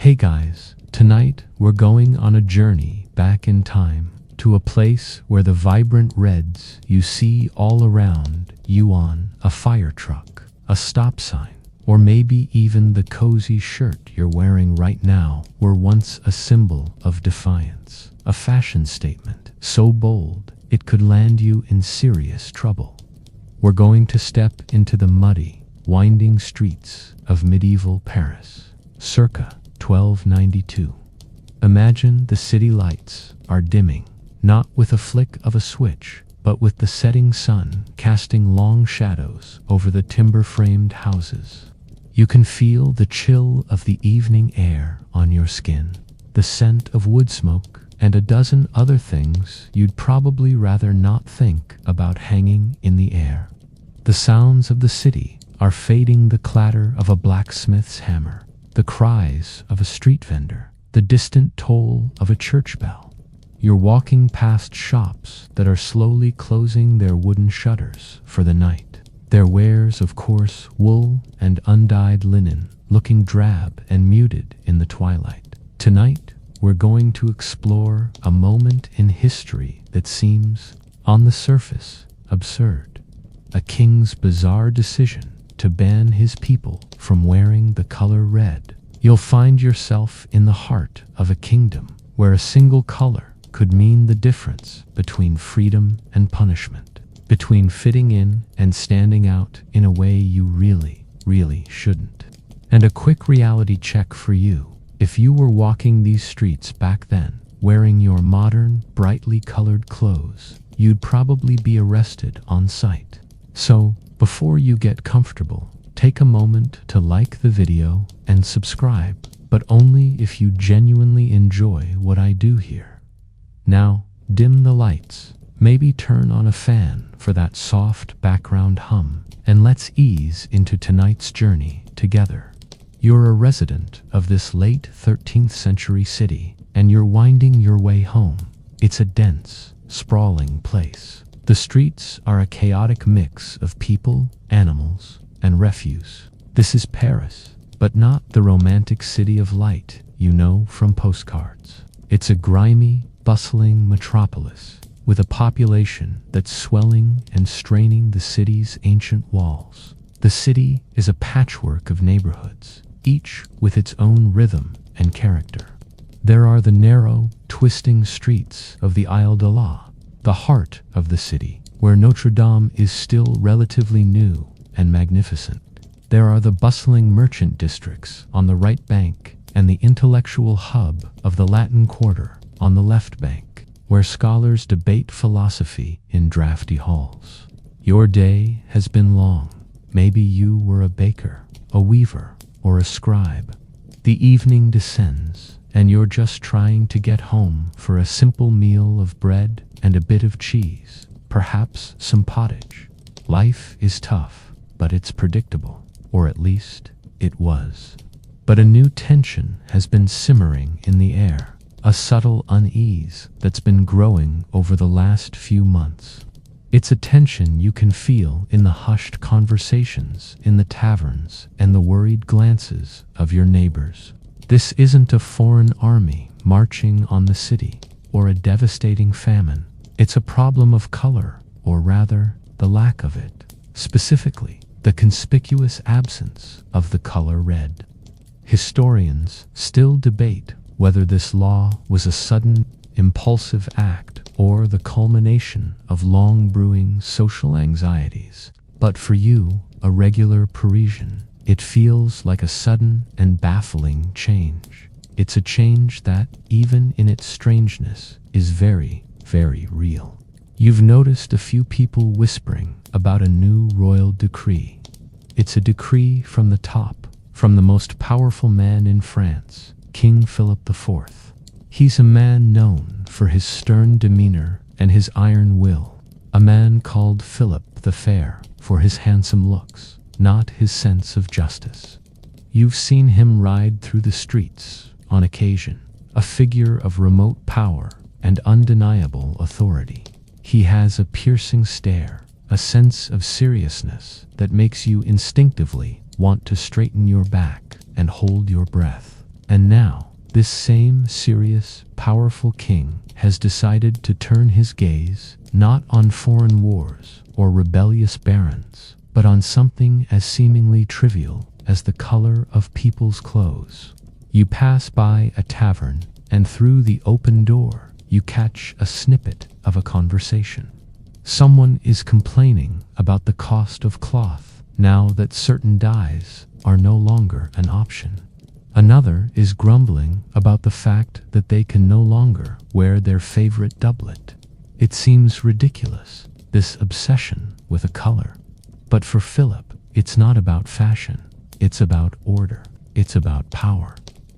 Hey guys, tonight we're going on a journey back in time to a place where the vibrant reds you see all around you on a fire truck, a stop sign, or maybe even the cozy shirt you're wearing right now were once a symbol of defiance, a fashion statement so bold it could land you in serious trouble. We're going to step into the muddy, winding streets of medieval Paris, circa 1292. Imagine the city lights are dimming, not with a flick of a switch, but with the setting sun casting long shadows over the timber-framed houses. You can feel the chill of the evening air on your skin, the scent of wood smoke, and a dozen other things you'd probably rather not think about hanging in the air. The sounds of the city are fading, the clatter of a blacksmith's hammer, the cries of a street vendor, the distant toll of a church bell. You're walking past shops that are slowly closing their wooden shutters for the night. Their wares, of course, wool and undyed linen, looking drab and muted in the twilight. Tonight, we're going to explore a moment in history that seems, on the surface, absurd. A king's bizarre decision to ban his people from wearing the color red. You'll find yourself in the heart of a kingdom where a single color could mean the difference between freedom and punishment, between fitting in and standing out in a way you really shouldn't. And a quick reality check for you. If you were walking these streets back then, wearing your modern, brightly colored clothes, you'd probably be arrested on sight. So, before you get comfortable, take a moment to like the video and subscribe, but only if you genuinely enjoy what I do here. Now, dim the lights, maybe turn on a fan for that soft background hum, and let's ease into tonight's journey together. You're a resident of this late 13th century city, and you're winding your way home. It's a dense, sprawling place. The streets are a chaotic mix of people, animals, and refuse. This is Paris, but not the romantic city of light you know from postcards. It's a grimy, bustling metropolis with a population that's swelling and straining the city's ancient walls. The city is a patchwork of neighborhoods, each with its own rhythm and character. There are the narrow, twisting streets of the Isle de la, the heart of the city, where Notre Dame is still relatively new and magnificent. There are the bustling merchant districts on the right bank and the intellectual hub of the Latin Quarter on the left bank, where scholars debate philosophy in drafty halls. Your day has been long. Maybe you were a baker, a weaver, or a scribe. The evening descends, and you're just trying to get home for a simple meal of bread and a bit of cheese, perhaps some pottage. Life is tough, but it's predictable, or at least it was. But a new tension has been simmering in the air, a subtle unease that's been growing over the last few months. It's a tension you can feel in the hushed conversations in the taverns and the worried glances of your neighbors. This isn't a foreign army marching on the city, or a devastating famine. It's a problem of color, or rather, the lack of it. Specifically, the conspicuous absence of the color red. Historians still debate whether this law was a sudden, impulsive act or the culmination of long-brewing social anxieties. But for you, a regular Parisian, it feels like a sudden and baffling change. It's a change that, even in its strangeness, is very real. You've noticed a few people whispering about a new royal decree. It's a decree from the top, from the most powerful man in France, King Philip IV. He's a man known for his stern demeanor and his iron will, a man called Philip the Fair for his handsome looks, not his sense of justice. You've seen him ride through the streets on occasion, a figure of remote power and undeniable authority. He has a piercing stare, a sense of seriousness that makes you instinctively want to straighten your back and hold your breath. And now, this same serious, powerful king has decided to turn his gaze not on foreign wars or rebellious barons, but on something as seemingly trivial as the color of people's clothes. You pass by a tavern, and through the open door, you catch a snippet of a conversation. Someone is complaining about the cost of cloth now that certain dyes are no longer an option. Another is grumbling about the fact that they can no longer wear their favorite doublet. It seems ridiculous, this obsession with a color. But for Philip, it's not about fashion. It's about order. It's about power.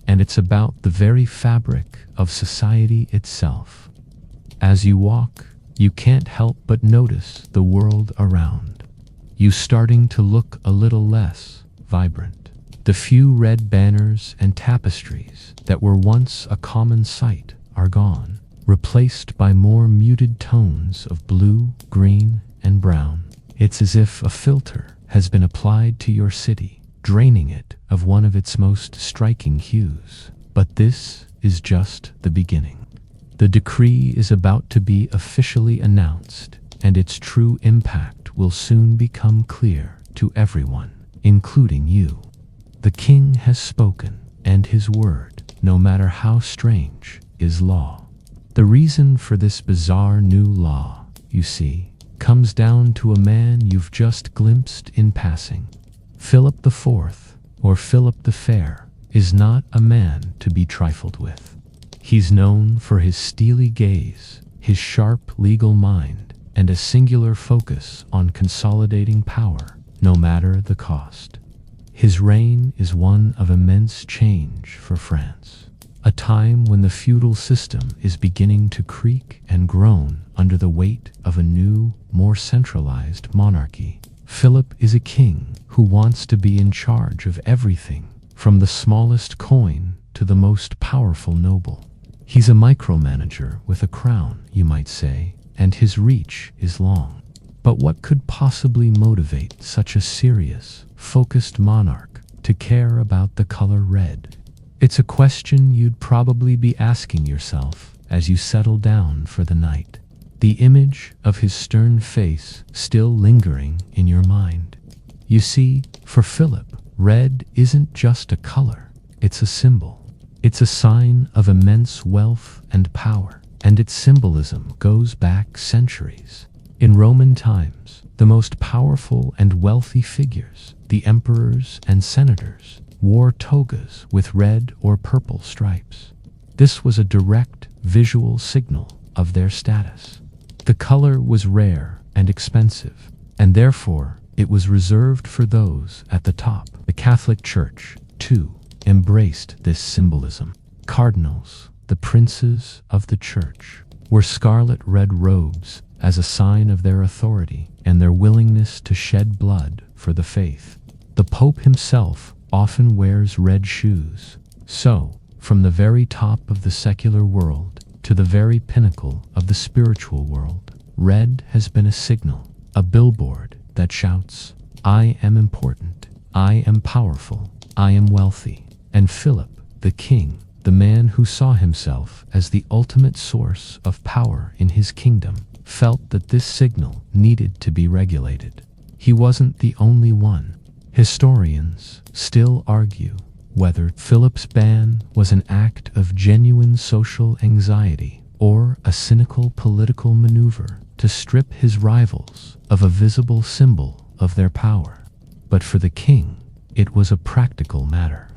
And it's about the very fabric of society itself. As you walk, you can't help but notice the world around you starting to look a little less vibrant. The few red banners and tapestries that were once a common sight are gone, replaced by more muted tones of blue, green, and brown. It's as if a filter has been applied to your city, draining it of one of its most striking hues. But this is just the beginning. The decree is about to be officially announced, and its true impact will soon become clear to everyone, including you. The king has spoken, and his word, no matter how strange, is law. The reason for this bizarre new law, you see, comes down to a man you've just glimpsed in passing. Philip IV, or Philip the Fair, is not a man to be trifled with. He's known for his steely gaze, his sharp legal mind, and a singular focus on consolidating power, no matter the cost. His reign is one of immense change for France, a time when the feudal system is beginning to creak and groan under the weight of a new, more centralized monarchy. Philip is a king who wants to be in charge of everything, from the smallest coin to the most powerful noble. He's a micromanager with a crown, you might say, and his reach is long. But what could possibly motivate such a serious, focused monarch to care about the color red? It's a question you'd probably be asking yourself as you settle down for the night, the image of his stern face still lingering in your mind. You see, for Philip, red isn't just a color, it's a symbol. It's a sign of immense wealth and power, and its symbolism goes back centuries. In Roman times, the most powerful and wealthy figures, the emperors and senators, wore togas with red or purple stripes. This was a direct, visual signal of their status. The color was rare and expensive, and therefore it was reserved for those at the top. The Catholic Church, too, embraced this symbolism. Cardinals, the princes of the church, wore scarlet red robes as a sign of their authority and their willingness to shed blood for the faith. The Pope himself often wears red shoes. So, from the very top of the secular world to the very pinnacle of the spiritual world, red has been a signal, a billboard that shouts, "I am important, I am powerful, I am wealthy." And Philip, the king, the man who saw himself as the ultimate source of power in his kingdom, felt that this signal needed to be regulated. He wasn't the only one. Historians still argue whether Philip's ban was an act of genuine social anxiety or a cynical political maneuver to strip his rivals of a visible symbol of their power. But for the king, it was a practical matter.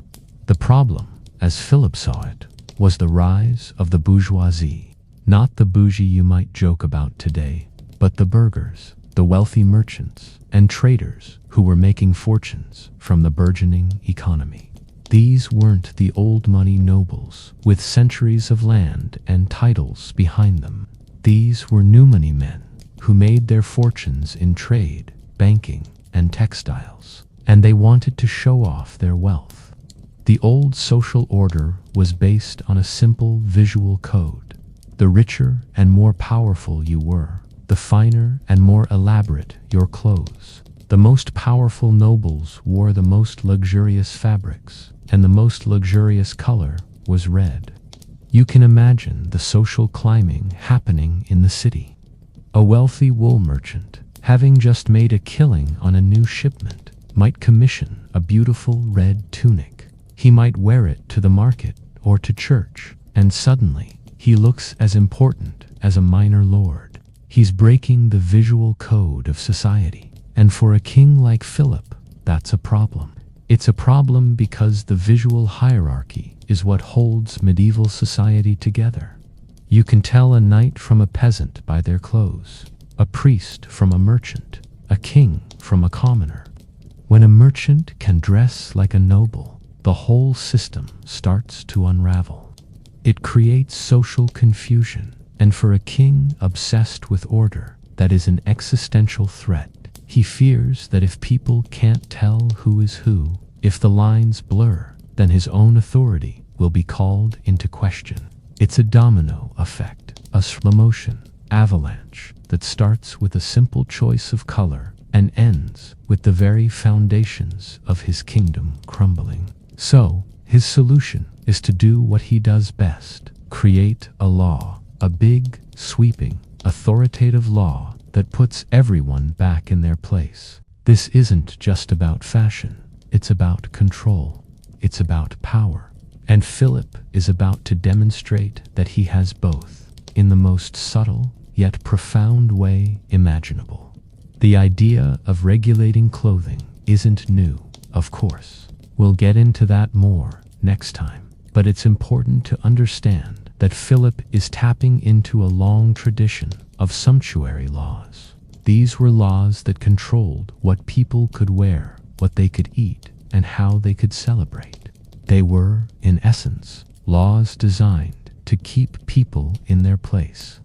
The problem, as Philip saw it, was the rise of the bourgeoisie. Not the bougie you might joke about today, but the burghers, the wealthy merchants, and traders who were making fortunes from the burgeoning economy. These weren't the old money nobles with centuries of land and titles behind them. These were new money men who made their fortunes in trade, banking, and textiles, and they wanted to show off their wealth. The old social order was based on a simple visual code. The richer and more powerful you were, the finer and more elaborate your clothes. The most powerful nobles wore the most luxurious fabrics, and the most luxurious color was red. You can imagine the social climbing happening in the city. A wealthy wool merchant, having just made a killing on a new shipment, might commission a beautiful red tunic. He might wear it to the market or to church, and suddenly he looks as important as a minor lord. He's breaking the visual code of society. And for a king like Philip, that's a problem. It's a problem because the visual hierarchy is what holds medieval society together. You can tell a knight from a peasant by their clothes, a priest from a merchant, a king from a commoner. When a merchant can dress like a noble, the whole system starts to unravel. It creates social confusion, and for a king obsessed with order, that is an existential threat. He fears that if people can't tell who is who, if the lines blur, then his own authority will be called into question. It's a domino effect, a slow motion avalanche that starts with a simple choice of color and ends with the very foundations of his kingdom crumbling. So, his solution is to do what he does best: create a law, a big, sweeping, authoritative law that puts everyone back in their place. This isn't just about fashion, it's about control, it's about power. And Philip is about to demonstrate that he has both, in the most subtle yet profound way imaginable. The idea of regulating clothing isn't new, of course. We'll get into that more next time, but it's important to understand that Philip is tapping into a long tradition of sumptuary laws. These were laws that controlled what people could wear, what they could eat, and how they could celebrate. They were, in essence, laws designed to keep people in their place.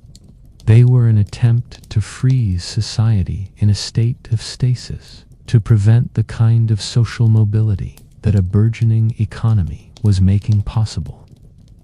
They were an attempt to freeze society in a state of stasis, to prevent the kind of social mobility that a burgeoning economy was making possible.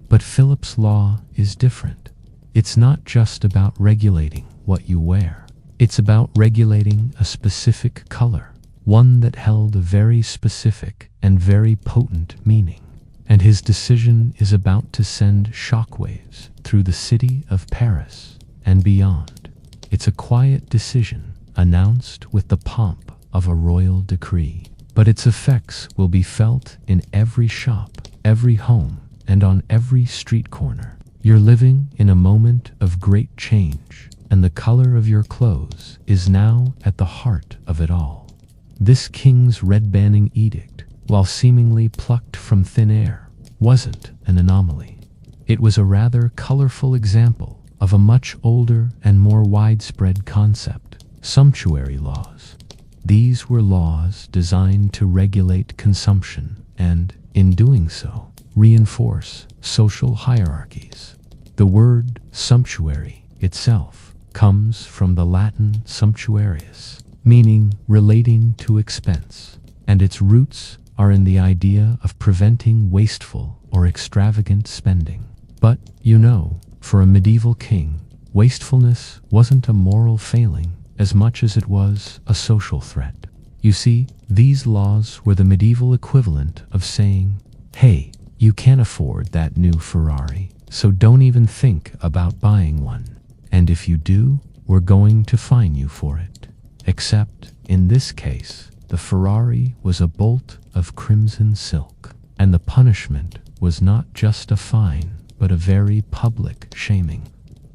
But Philip's law is different. It's not just about regulating what you wear. It's about regulating a specific color, one that held a very specific and very potent meaning. And his decision is about to send shockwaves through the city of Paris and beyond. It's a quiet decision announced with the pomp of a royal decree, but its effects will be felt in every shop, every home, and on every street corner. You're living in a moment of great change, and the color of your clothes is now at the heart of it all. This king's red banning edict, while seemingly plucked from thin air, wasn't an anomaly. It was a rather colorful example of a much older and more widespread concept: sumptuary laws. These were laws designed to regulate consumption and, in doing so, reinforce social hierarchies. The word sumptuary itself comes from the Latin sumptuarius, meaning relating to expense, and its roots are in the idea of preventing wasteful or extravagant spending. But, for a medieval king, wastefulness wasn't a moral failing as much as it was a social threat. You see, these laws were the medieval equivalent of saying, "Hey, you can't afford that new Ferrari, so don't even think about buying one. And if you do, we're going to fine you for it." Except, in this case, the Ferrari was a bolt of crimson silk, and the punishment was not just a fine, but a very public shaming.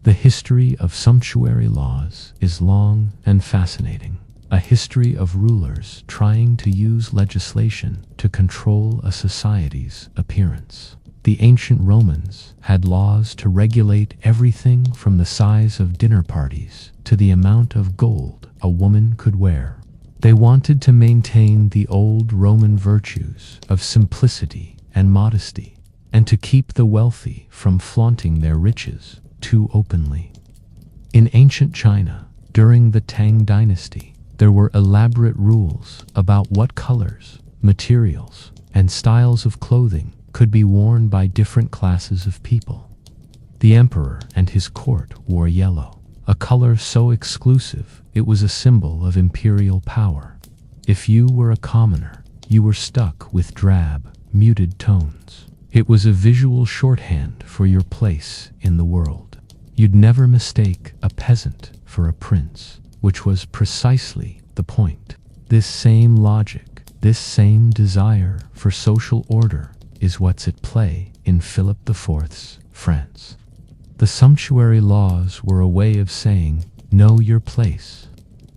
The history of sumptuary laws is long and fascinating, a history of rulers trying to use legislation to control a society's appearance. The ancient Romans had laws to regulate everything from the size of dinner parties to the amount of gold a woman could wear. They wanted to maintain the old Roman virtues of simplicity and modesty, and to keep the wealthy from flaunting their riches too openly. In ancient China, during the Tang dynasty, there were elaborate rules about what colors, materials, and styles of clothing could be worn by different classes of people. The emperor and his court wore yellow, a color so exclusive it was a symbol of imperial power. If you were a commoner, you were stuck with drab, muted tones. It was a visual shorthand for your place in the world. You'd never mistake a peasant for a prince, which was precisely the point. This same logic, this same desire for social order is what's at play in Philip IV's France. The sumptuary laws were a way of saying, know your place.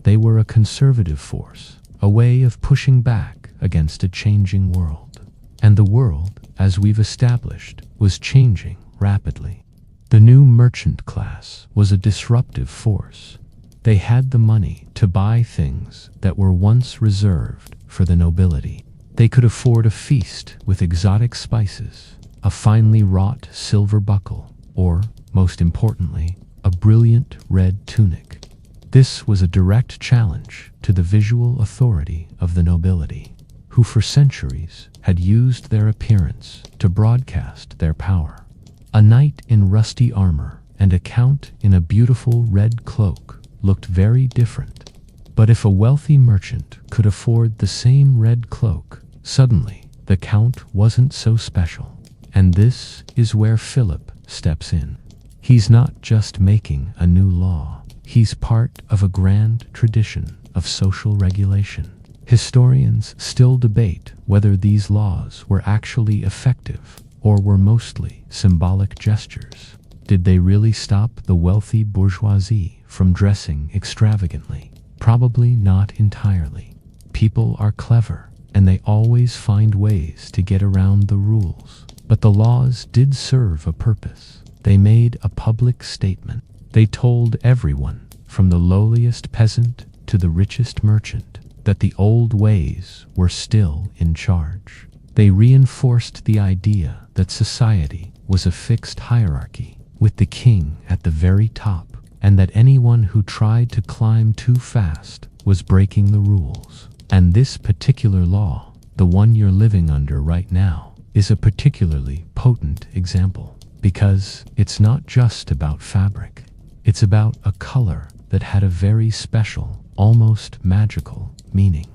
They were a conservative force, a way of pushing back against a changing world. And the world, as we've established, was changing rapidly. The new merchant class was a disruptive force. They had the money to buy things that were once reserved for the nobility. They could afford a feast with exotic spices, a finely wrought silver buckle, or, most importantly, a brilliant red tunic. This was a direct challenge to the visual authority of the nobility, who for centuries had used their appearance to broadcast their power. A knight in rusty armor and a count in a beautiful red cloak looked very different. But if a wealthy merchant could afford the same red cloak, suddenly the count wasn't so special. And this is where Philip steps in. He's not just making a new law. He's part of a grand tradition of social regulation. Historians still debate whether these laws were actually effective or were mostly symbolic gestures. Did they really stop the wealthy bourgeoisie from dressing extravagantly? Probably not entirely. People are clever, and they always find ways to get around the rules. But the laws did serve a purpose. They made a public statement. They told everyone, from the lowliest peasant to the richest merchant, that the old ways were still in charge. They reinforced the idea that society was a fixed hierarchy, with the king at the very top, and that anyone who tried to climb too fast was breaking the rules. And this particular law, the one you're living under right now, is a particularly potent example, because it's not just about fabric. It's about a color that had a very special, almost magical meaning.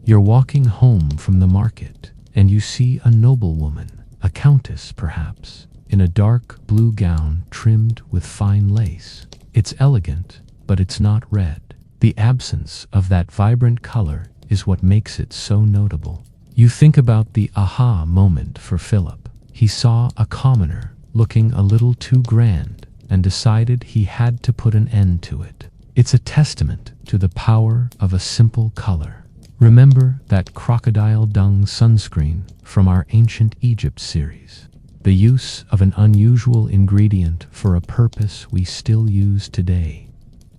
You're walking home from the market, and you see a noblewoman, a countess perhaps, in a dark blue gown trimmed with fine lace. It's elegant, but it's not red. The absence of that vibrant color is what makes it so notable. You think about the aha moment for Philip. He saw a commoner looking a little too grand and decided he had to put an end to it. It's a testament to the power of a simple color. Remember that crocodile dung sunscreen from our Ancient Egypt series? The use of an unusual ingredient for a purpose we still use today.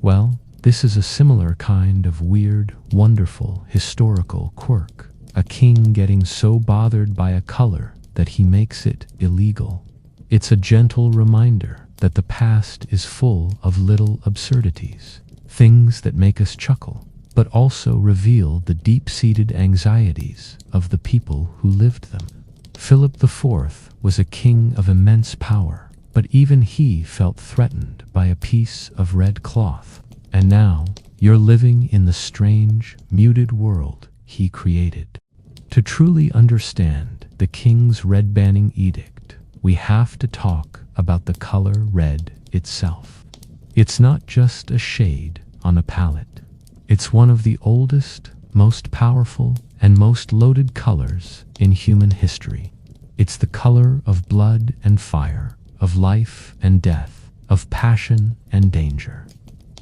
Well, this is a similar kind of weird, wonderful, historical quirk. A king getting so bothered by a color that he makes it illegal. It's a gentle reminder that the past is full of little absurdities, things that make us chuckle, but also reveal the deep-seated anxieties of the people who lived them. Philip IV was a king of immense power, but even he felt threatened by a piece of red cloth. And now, you're living in the strange, muted world he created. To truly understand the king's red banning edict, we have to talk about the color red itself. It's not just a shade on a palette. It's one of the oldest, most powerful, and most loaded colors in human history. It's the color of blood and fire, of life and death, of passion and danger.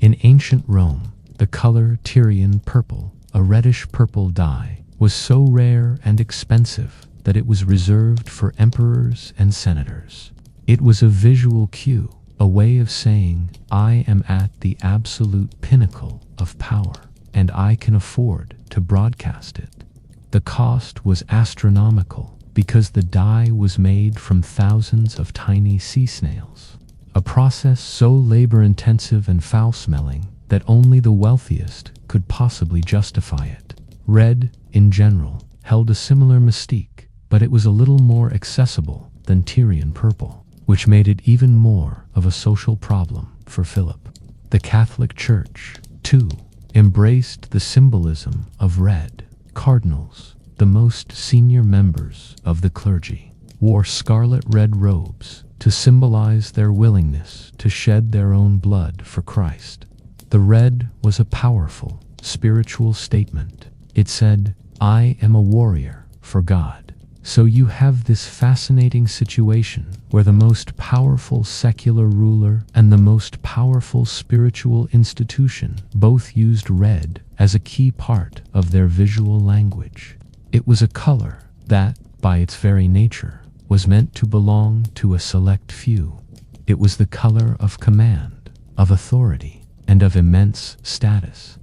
In ancient Rome, the color Tyrian purple, a reddish-purple dye, was so rare and expensive that it was reserved for emperors and senators. It was a visual cue, a way of saying, I am at the absolute pinnacle of power, and I can afford to broadcast it. The cost was astronomical because the dye was made from thousands of tiny sea snails, a process so labor-intensive and foul-smelling that only the wealthiest could possibly justify it. Red, in general, held a similar mystique, but it was a little more accessible than Tyrian purple, which made it even more of a social problem for Philip. The Catholic Church, too, embraced the symbolism of red. Cardinals, the most senior members of the clergy wore scarlet red robes to symbolize their willingness to shed their own blood for Christ. The red was a powerful spiritual statement. It said, "I am a warrior for God." So you have this fascinating situation where the most powerful secular ruler and the most powerful spiritual institution both used red as a key part of their visual language. It was a color that, by its very nature, was meant to belong to a select few. It was the color of command, of authority, and of immense status.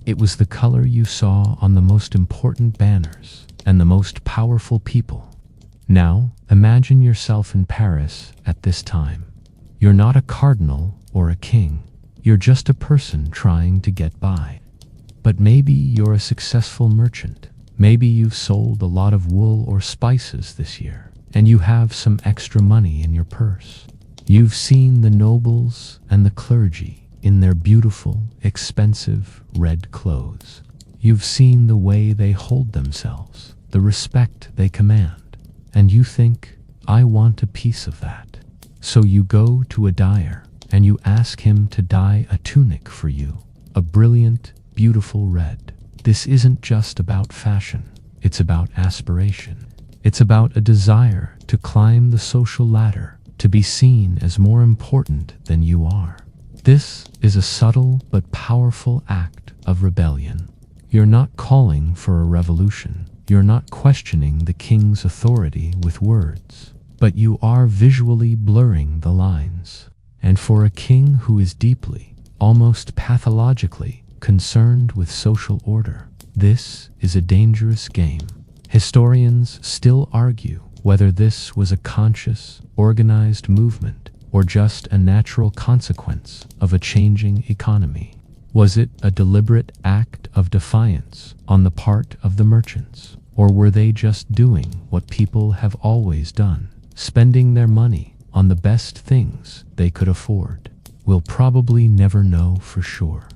It was the color you saw on the most important banners and the most powerful people. Now, imagine yourself in Paris at this time. You're not a cardinal or a king. You're just a person trying to get by. But maybe you're a successful merchant. Maybe you've sold a lot of wool or spices this year, and you have some extra money in your purse. You've seen the nobles and the clergy in their beautiful, expensive red clothes. You've seen the way they hold themselves, the respect they command, and you think, I want a piece of that. So you go to a dyer and you ask him to dye a tunic for you, a brilliant, beautiful red. This isn't just about fashion, it's about aspiration. It's about a desire to climb the social ladder, to be seen as more important than you are. This is a subtle but powerful act of rebellion. You're not calling for a revolution. You're not questioning the king's authority with words, but you are visually blurring the lines. And for a king who is deeply, almost pathologically, concerned with social order, this is a dangerous game. Historians still argue whether this was a conscious, organized movement or just a natural consequence of a changing economy. Was it a deliberate act of defiance on the part of the merchants, or were they just doing what people have always done, spending their money on the best things they could afford? We'll probably never know for sure.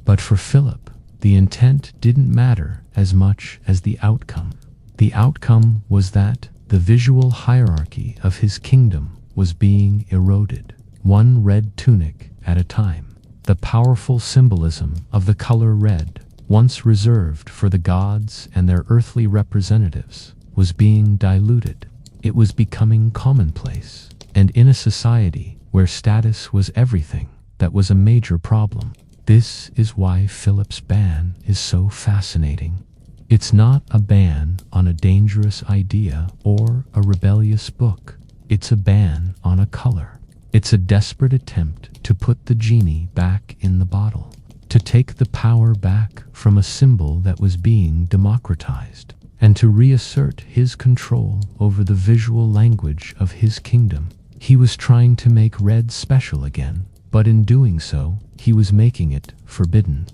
But for Philip, the intent didn't matter as much as the outcome. The outcome was that the visual hierarchy of his kingdom was being eroded, one red tunic at a time. The powerful symbolism of the color red, once reserved for the gods and their earthly representatives, was being diluted. It was becoming commonplace, and in a society where status was everything, that was a major problem. This is why Philip's ban is so fascinating. It's not a ban on a dangerous idea or a rebellious book. It's a ban on a color. It's a desperate attempt to put the genie back in the bottle, to take the power back from a symbol that was being democratized, and to reassert his control over the visual language of his kingdom. He was trying to make red special again, but in doing so, he was making it forbidden.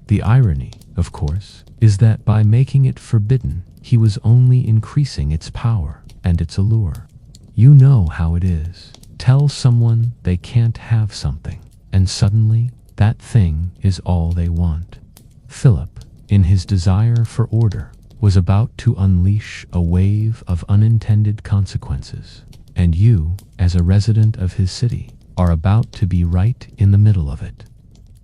The irony, of course, is that by making it forbidden, he was only increasing its power and its allure. You know how it is. Tell someone they can't have something, and suddenly, that thing is all they want. Philip, in his desire for order, was about to unleash a wave of unintended consequences, and you, as a resident of his city, are about to be right in the middle of it.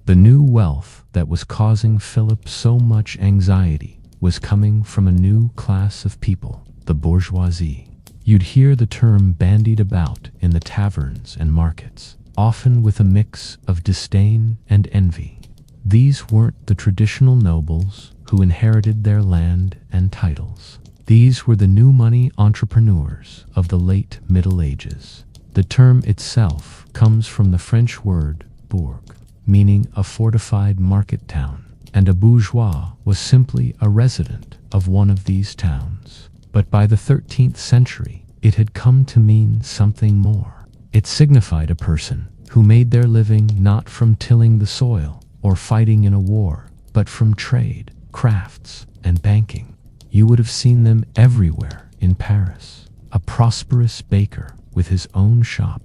The new wealth that was causing Philip so much anxiety was coming from a new class of people, the bourgeoisie. You'd hear the term bandied about in the taverns and markets, often with a mix of disdain and envy. These weren't the traditional nobles who inherited their land and titles. These were the new money entrepreneurs of the late Middle Ages. The term itself comes from the French word bourg, meaning a fortified market town, and a bourgeois was simply a resident of one of these towns. But by the 13th century, it had come to mean something more. It signified a person who made their living not from tilling the soil or fighting in a war, but from trade, crafts, and banking. You would have seen them everywhere in Paris. A prosperous baker with his own shop,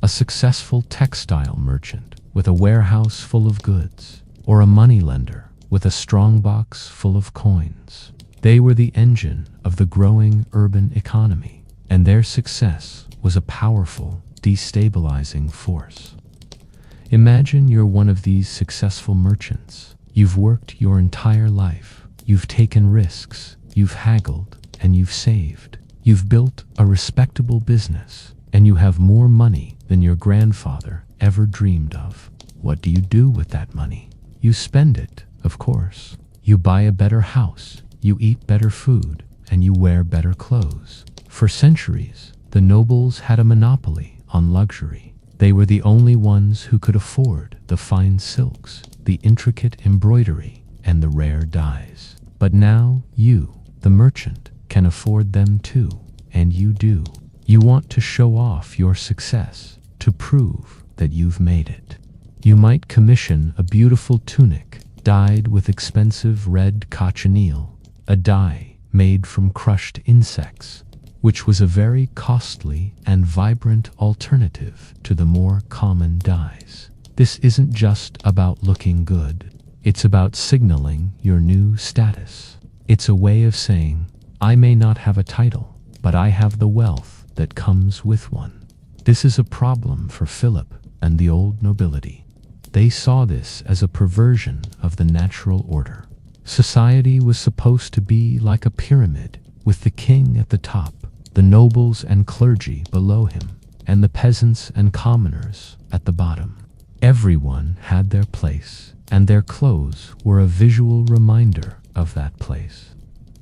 a successful textile merchant with a warehouse full of goods, or a moneylender with a strongbox full of coins. They were the engine of the growing urban economy, and their success was a powerful, destabilizing force. Imagine you're one of these successful merchants. You've worked your entire life. You've taken risks. You've haggled, and you've saved. You've built a respectable business, and you have more money than your grandfather ever dreamed of. What do you do with that money? You spend it, of course. You buy a better house, you eat better food, and you wear better clothes. For centuries, the nobles had a monopoly on luxury. They were the only ones who could afford the fine silks, the intricate embroidery, and the rare dyes. But now you, the merchant, can afford them too, and you do. You want to show off your success, to prove that you've made it. You might commission a beautiful tunic dyed with expensive red cochineal, a dye made from crushed insects, which was a very costly and vibrant alternative to the more common dyes. This isn't just about looking good. It's about signaling your new status. It's a way of saying, I may not have a title, but I have the wealth that comes with one. This is a problem for Philip and the old nobility. They saw this as a perversion of the natural order. Society was supposed to be like a pyramid, with the king at the top, the nobles and clergy below him, and the peasants and commoners at the bottom. Everyone had their place, and their clothes were a visual reminder of that place.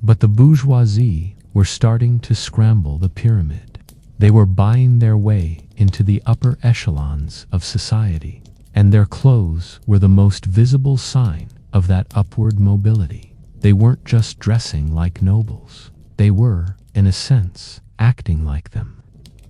But the bourgeoisie were starting to scramble the pyramid. They were buying their way into the upper echelons of society, and their clothes were the most visible sign of that upward mobility. They weren't just dressing like nobles. They were, in a sense, acting like them.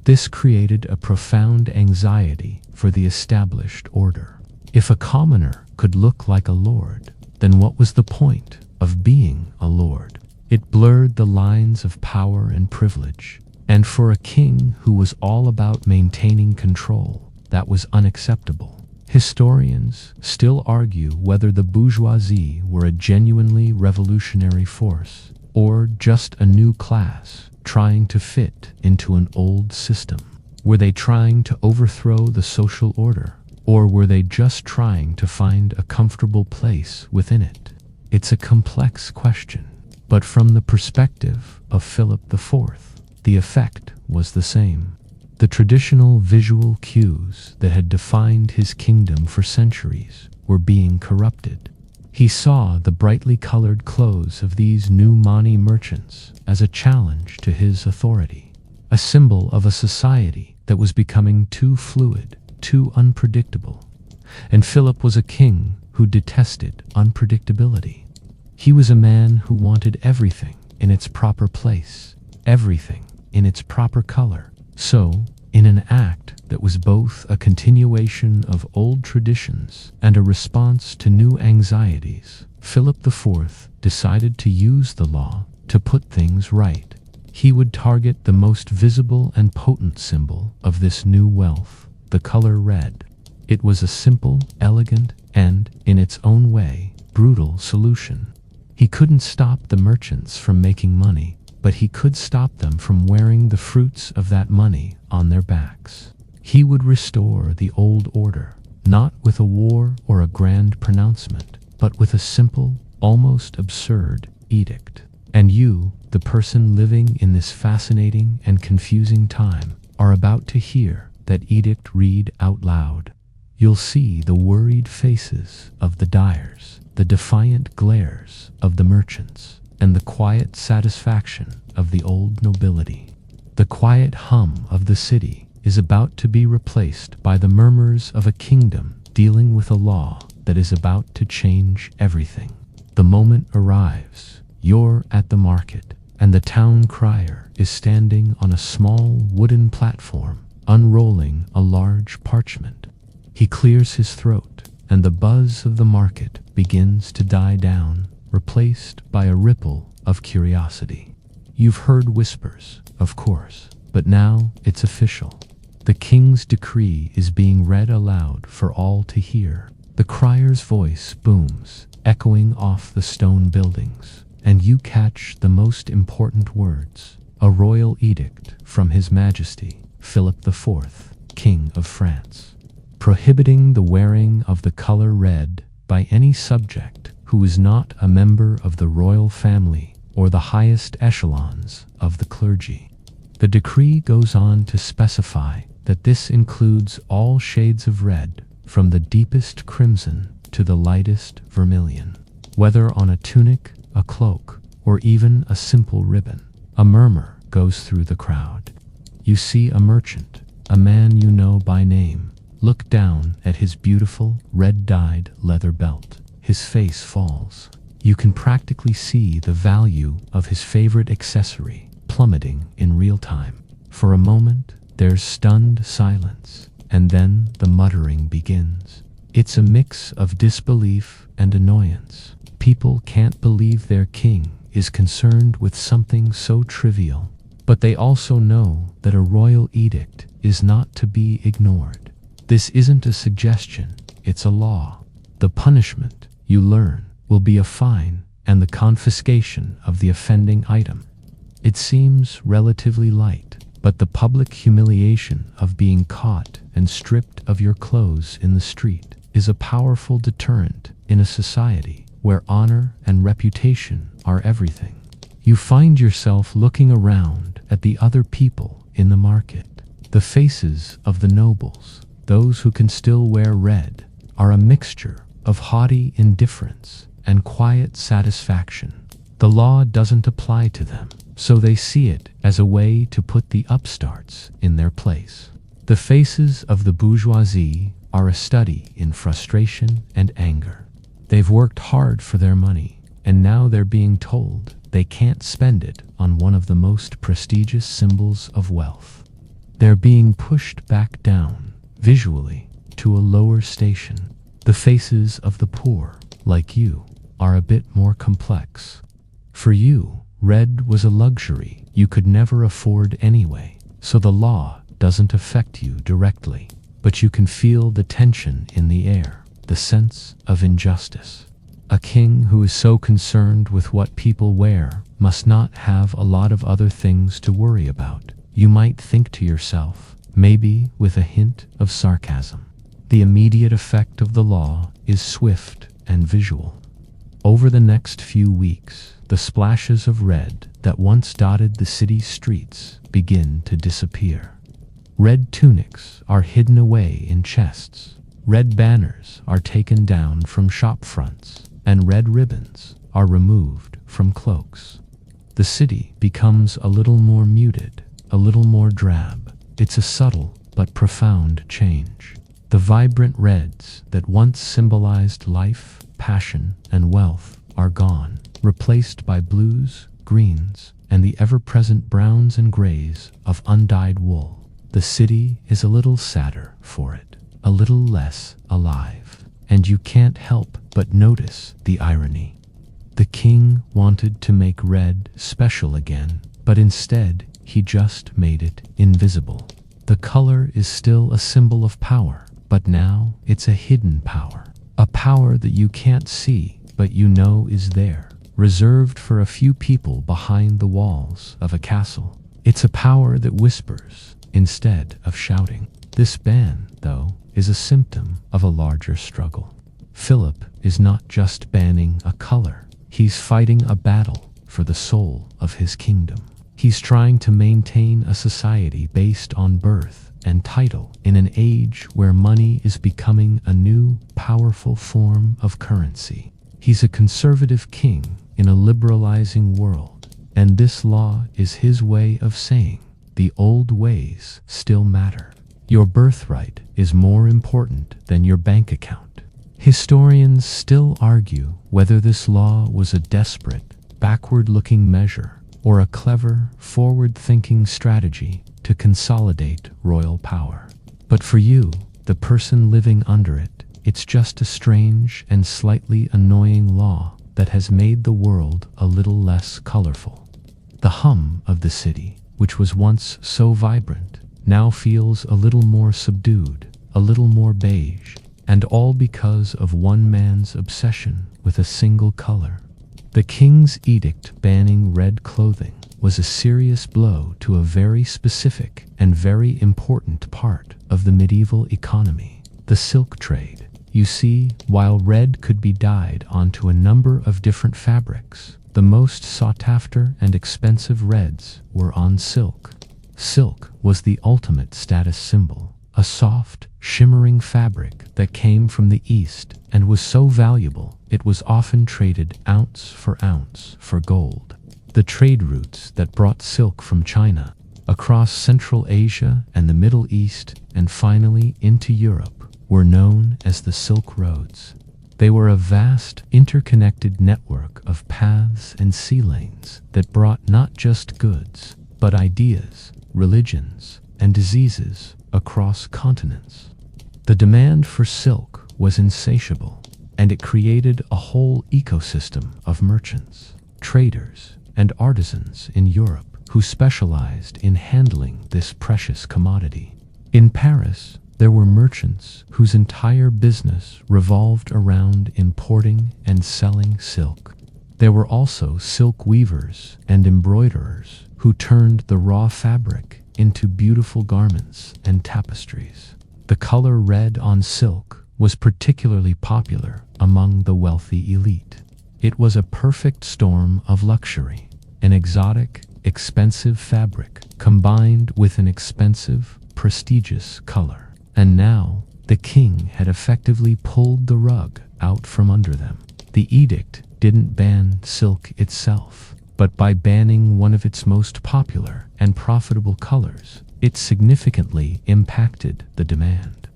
This created a profound anxiety for the established order. If a commoner could look like a lord, then what was the point of being a lord? It blurred the lines of power and privilege, and for a king who was all about maintaining control, that was unacceptable. Historians still argue whether the bourgeoisie were a genuinely revolutionary force, or just a new class trying to fit into an old system. Were they trying to overthrow the social order, or were they just trying to find a comfortable place within it? It's a complex question, but from the perspective of Philip IV, the effect was the same. The traditional visual cues that had defined his kingdom for centuries were being corrupted. He saw the brightly colored clothes of these new money merchants as a challenge to his authority, a symbol of a society that was becoming too fluid, too unpredictable. And Philip was a king who detested unpredictability. He was a man who wanted everything in its proper place, everything in its proper color. So, in an act that was both a continuation of old traditions and a response to new anxieties, Philip IV decided to use the law to put things right. He would target the most visible and potent symbol of this new wealth, the color red. It was a simple, elegant, and, in its own way, brutal solution. He couldn't stop the merchants from making money, but he could stop them from wearing the fruits of that money on their backs. He would restore the old order, not with a war or a grand pronouncement, but with a simple, almost absurd edict. And you, the person living in this fascinating and confusing time, are about to hear that edict read out loud. You'll see the worried faces of the dyers, the defiant glares of the merchants, and the quiet satisfaction of the old nobility. The quiet hum of the city is about to be replaced by the murmurs of a kingdom dealing with a law that is about to change everything. The moment arrives. You're at the market, and the town crier is standing on a small wooden platform, unrolling a large parchment. He clears his throat, and the buzz of the market begins to die down, replaced by a ripple of curiosity. You've heard whispers, of course, but now it's official. The king's decree is being read aloud for all to hear. The crier's voice booms, echoing off the stone buildings, and you catch the most important words. A royal edict from His Majesty Philip IV, King of France, prohibiting the wearing of the color red by any subject who is not a member of the royal family or the highest echelons of the clergy. The decree goes on to specify that this includes all shades of red, from the deepest crimson to the lightest vermilion, whether on a tunic, a cloak, or even a simple ribbon. A murmur goes through the crowd. You see a merchant, a man you know by name, look down at his beautiful red-dyed leather belt. His face falls. You can practically see the value of his favorite accessory plummeting in real time. For a moment, there's stunned silence, and then the muttering begins. It's a mix of disbelief and annoyance. People can't believe their king is concerned with something so trivial, but they also know that a royal edict is not to be ignored. This isn't a suggestion, it's a law. The punishment, you learn, will be a fine and the confiscation of the offending item. It seems relatively light, but the public humiliation of being caught and stripped of your clothes in the street is a powerful deterrent in a society where honor and reputation are everything. You find yourself looking around at the other people in the market. The faces of the nobles, those who can still wear red, are a mixture of haughty indifference and quiet satisfaction. The law doesn't apply to them, so they see it as a way to put the upstarts in their place. The faces of the bourgeoisie are a study in frustration and anger. They've worked hard for their money, and now they're being told they can't spend it on one of the most prestigious symbols of wealth. They're being pushed back down, visually, to a lower station. The faces of the poor, like you, are a bit more complex. For you, red was a luxury you could never afford anyway, so the law doesn't affect you directly, but you can feel the tension in the air, the sense of injustice. A king who is so concerned with what people wear must not have a lot of other things to worry about. You might think to yourself, maybe with a hint of sarcasm. The immediate effect of the law is swift and visual. Over the next few weeks, the splashes of red that once dotted the city's streets begin to disappear. Red tunics are hidden away in chests. Red banners are taken down from shop fronts, and red ribbons are removed from cloaks. The city becomes a little more muted, a little more drab. It's a subtle but profound change. The vibrant reds that once symbolized life, passion, and wealth are gone, replaced by blues, greens, and the ever-present browns and grays of undyed wool. The city is a little sadder for it, a little less alive, and you can't help but notice the irony. The king wanted to make red special again, but instead he just made it invisible. The color is still a symbol of power, but now it's a hidden power. A power that you can't see, but you know is there, reserved for a few people behind the walls of a castle. It's a power that whispers instead of shouting. This ban, though, is a symptom of a larger struggle. Philip is not just banning a color. He's fighting a battle for the soul of his kingdom. He's trying to maintain a society based on birth and title in an age where money is becoming a new, powerful form of currency. He's a conservative king in a liberalizing world, and this law is his way of saying the old ways still matter. Your birthright is more important than your bank account. Historians still argue whether this law was a desperate, backward-looking measure or a clever, forward-thinking strategy to consolidate royal power. But for you, the person living under it, it's just a strange and slightly annoying law that has made the world a little less colorful. The hum of the city, which was once so vibrant, now feels a little more subdued, a little more beige, and all because of one man's obsession with a single color. The king's edict banning red clothing was a serious blow to a very specific and very important part of the medieval economy, the silk trade. You see, while red could be dyed onto a number of different fabrics, the most sought-after and expensive reds were on silk. Silk was the ultimate status symbol, a soft, shimmering fabric that came from the East and was so valuable it was often traded ounce for gold. The trade routes that brought silk from China, across Central Asia and the Middle East, and finally into Europe, were known as the Silk Roads. They were a vast, interconnected network of paths and sea lanes that brought not just goods, but ideas, religions, and diseases across continents. The demand for silk was insatiable, and it created a whole ecosystem of merchants, traders, and artisans in Europe who specialized in handling this precious commodity. In Paris, there were merchants whose entire business revolved around importing and selling silk. There were also silk weavers and embroiderers who turned the raw fabric into beautiful garments and tapestries. The color red on silk was particularly popular among the wealthy elite. It was a perfect storm of luxury, an exotic, expensive fabric combined with an expensive, prestigious color. And now, the king had effectively pulled the rug out from under them. The edict didn't ban silk itself, but by banning one of its most popular and profitable colors, it significantly impacted the demand.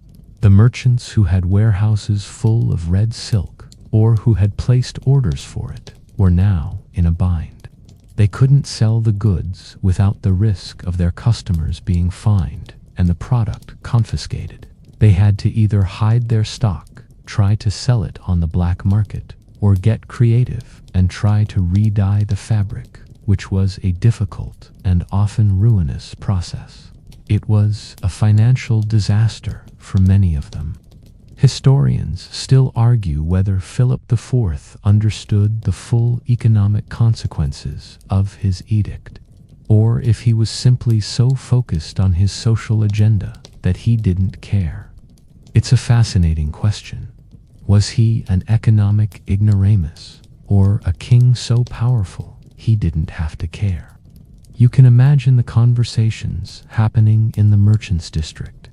The merchants who had warehouses full of red silk, or who had placed orders for it, were now in a bind. They couldn't sell the goods without the risk of their customers being fined and the product confiscated. They had to either hide their stock, try to sell it on the black market, or get creative and try to re-dye the fabric, which was a difficult and often ruinous process. It was a financial disaster for many of them. Historians still argue whether Philip IV understood the full economic consequences of his edict, or if he was simply so focused on his social agenda that he didn't care. It's a fascinating question. Was he an economic ignoramus, or a king so powerful he didn't have to care? You can imagine the conversations happening in the merchants' district.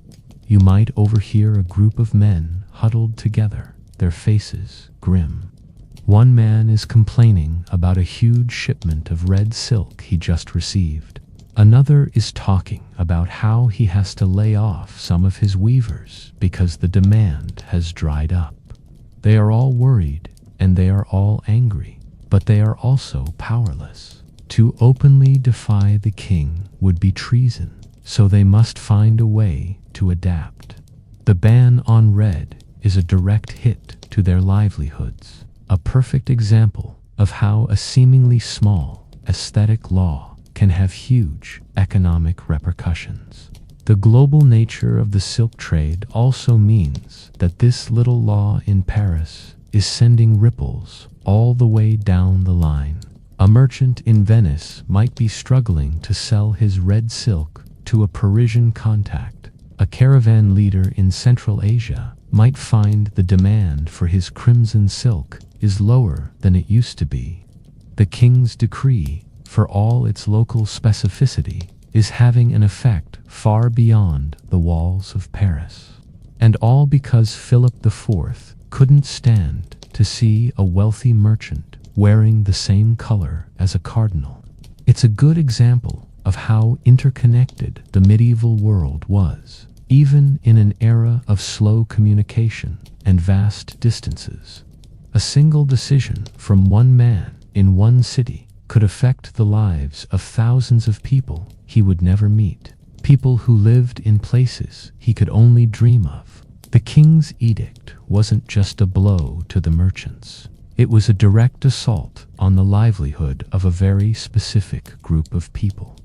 You might overhear a group of men huddled together, their faces grim. One man is complaining about a huge shipment of red silk he just received. Another is talking about how he has to lay off some of his weavers because the demand has dried up. They are all worried and they are all angry, but they are also powerless. To openly defy the king would be treason, so they must find a way to adapt. The ban on red is a direct hit to their livelihoods. A perfect example of how a seemingly small aesthetic law can have huge economic repercussions. The global nature of the silk trade also means that this little law in Paris is sending ripples all the way down the line. A merchant in Venice might be struggling to sell his red silk to a Parisian contact. A caravan leader in Central Asia might find the demand for his crimson silk is lower than it used to be. The king's decree, for all its local specificity, is having an effect far beyond the walls of Paris. And all because Philip IV couldn't stand to see a wealthy merchant wearing the same color as a cardinal. It's a good example of how interconnected the medieval world was, even in an era of slow communication and vast distances. A single decision from one man in one city could affect the lives of thousands of people he would never meet, people who lived in places he could only dream of. The king's edict wasn't just a blow to the merchants. It was a direct assault on the livelihood of a very specific group of people.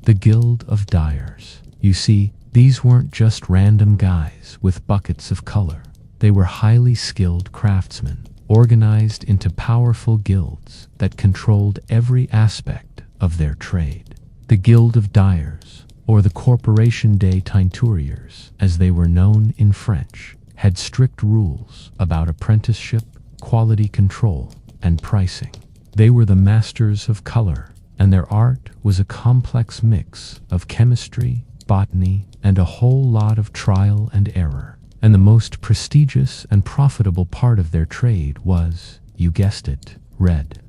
The Guild of Dyers. You see, these weren't just random guys with buckets of color. They were highly skilled craftsmen organized into powerful guilds that controlled every aspect of their trade. The Guild of Dyers, or the Corporation des Teinturiers, as they were known in French, had strict rules about apprenticeship, quality control, and pricing. They were the masters of color, and their art was a complex mix of chemistry, botany, and a whole lot of trial and error. And the most prestigious and profitable part of their trade was, you guessed it, red.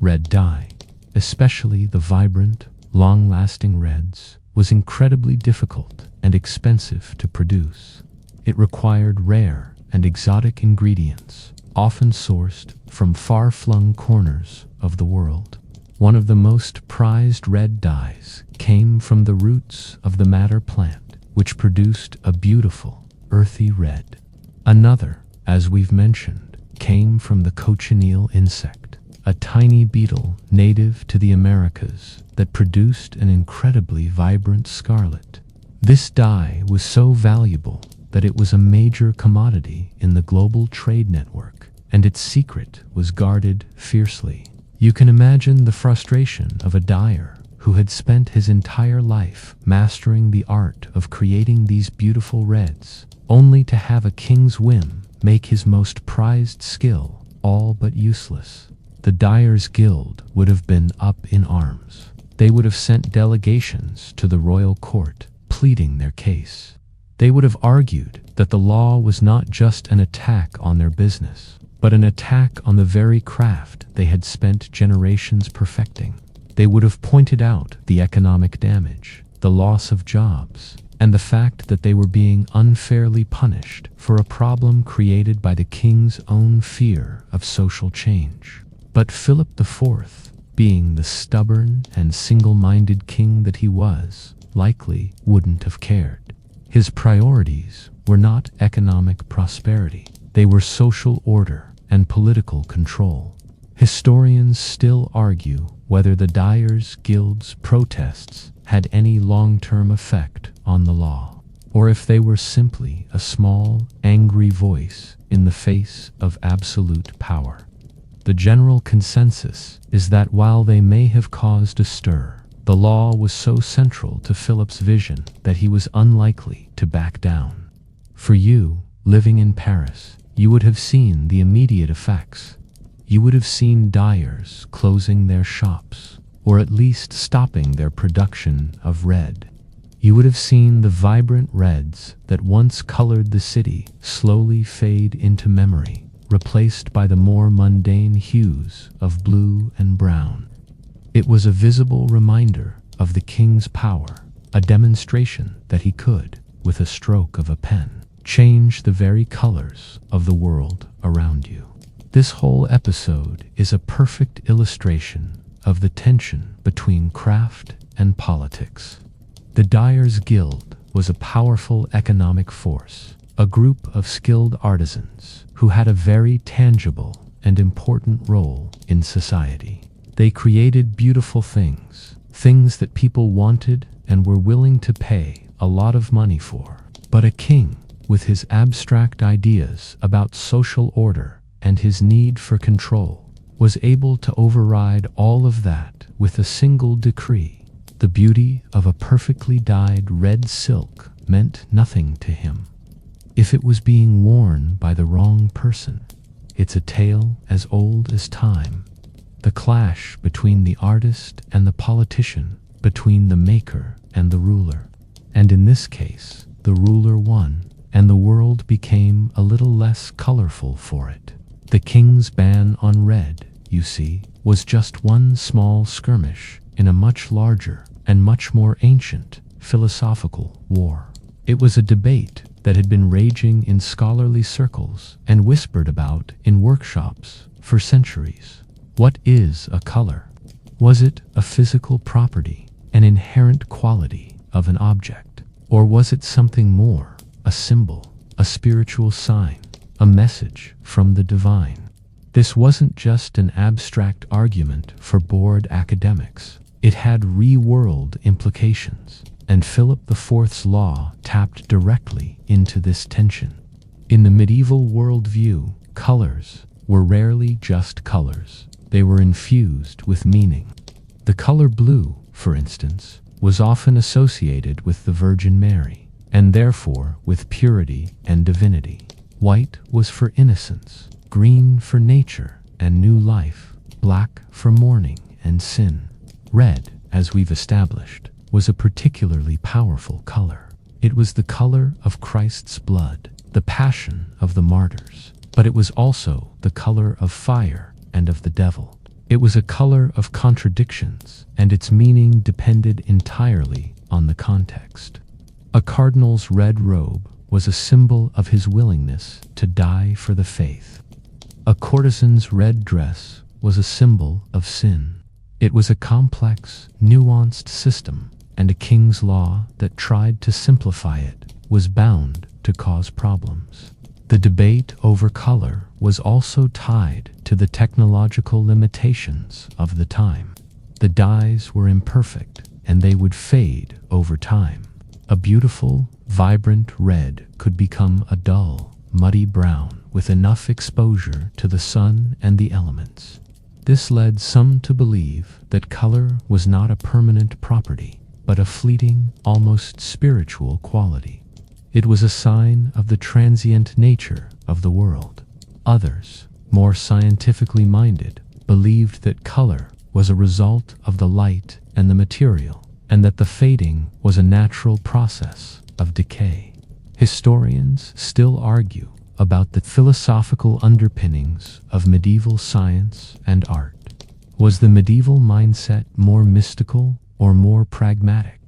Red dye, especially the vibrant, long-lasting reds, was incredibly difficult and expensive to produce. It required rare and exotic ingredients, often sourced from far-flung corners of the world. One of the most prized red dyes came from the roots of the madder plant, which produced a beautiful, earthy red. Another, as we've mentioned, came from the cochineal insect, a tiny beetle native to the Americas that produced an incredibly vibrant scarlet. This dye was so valuable that it was a major commodity in the global trade network, and its secret was guarded fiercely. You can imagine the frustration of a dyer who had spent his entire life mastering the art of creating these beautiful reds, only to have a king's whim make his most prized skill all but useless. The Dyers' Guild would have been up in arms. They would have sent delegations to the royal court, pleading their case. They would have argued that the law was not just an attack on their business, but an attack on the very craft they had spent generations perfecting. They would have pointed out the economic damage, the loss of jobs, and the fact that they were being unfairly punished for a problem created by the king's own fear of social change. But Philip IV, being the stubborn and single-minded king that he was, likely wouldn't have cared. His priorities were not economic prosperity. They were social order and political control. Historians still argue whether the Dyers' Guild's protests had any long-term effect on the law, or if they were simply a small, angry voice in the face of absolute power. The general consensus is that while they may have caused a stir, the law was so central to Philip's vision that he was unlikely to back down. For you, living in Paris, you would have seen the immediate effects. You would have seen dyers closing their shops, or at least stopping their production of red. You would have seen the vibrant reds that once colored the city slowly fade into memory, replaced by the more mundane hues of blue and brown. It was a visible reminder of the king's power, a demonstration that he could, with a stroke of a pen, change the very colors of the world around you. This whole episode is a perfect illustration of the tension between craft and politics. The Dyers' Guild was a powerful economic force, a group of skilled artisans who had a very tangible and important role in society. They created beautiful things, things that people wanted and were willing to pay a lot of money for. But a king, with his abstract ideas about social order and his need for control, was able to override all of that with a single decree. The beauty of a perfectly dyed red silk meant nothing to him. If it was being worn by the wrong person, it's a tale as old as time. The clash between the artist and the politician, between the maker and the ruler. And in this case, the ruler won, and the world became a little less colorful for it. The king's ban on red, you see, was just one small skirmish in a much larger and much more ancient philosophical war. It was a debate that had been raging in scholarly circles and whispered about in workshops for centuries. What is a color? Was it a physical property, an inherent quality of an object? Or was it something more, a symbol, a spiritual sign, a message from the divine? This wasn't just an abstract argument for bored academics. It had real-world implications, and Philip IV's law tapped directly into this tension. In the medieval worldview, colors, were rarely just colors. They were infused with meaning. The color blue, for instance, was often associated with the Virgin Mary, and therefore with purity and divinity. White was for innocence, green for nature and new life, black for mourning and sin. Red, as we've established, was a particularly powerful color. It was the color of Christ's blood, the passion of the martyrs, but it was also the color of fire and of the devil. It was a color of contradictions, and its meaning depended entirely on the context. A cardinal's red robe was a symbol of his willingness to die for the faith. A courtesan's red dress was a symbol of sin. It was a complex, nuanced system, and a king's law that tried to simplify it was bound to cause problems. The debate over color was also tied to the technological limitations of the time. The dyes were imperfect, and they would fade over time. A beautiful, vibrant red could become a dull, muddy brown with enough exposure to the sun and the elements. This led some to believe that color was not a permanent property, but a fleeting, almost spiritual quality. It was a sign of the transient nature of the world. Others, more scientifically minded, believed that color was a result of the light and the material, and that the fading was a natural process of decay. Historians still argue about the philosophical underpinnings of medieval science and art. Was the medieval mindset more mystical or more pragmatic?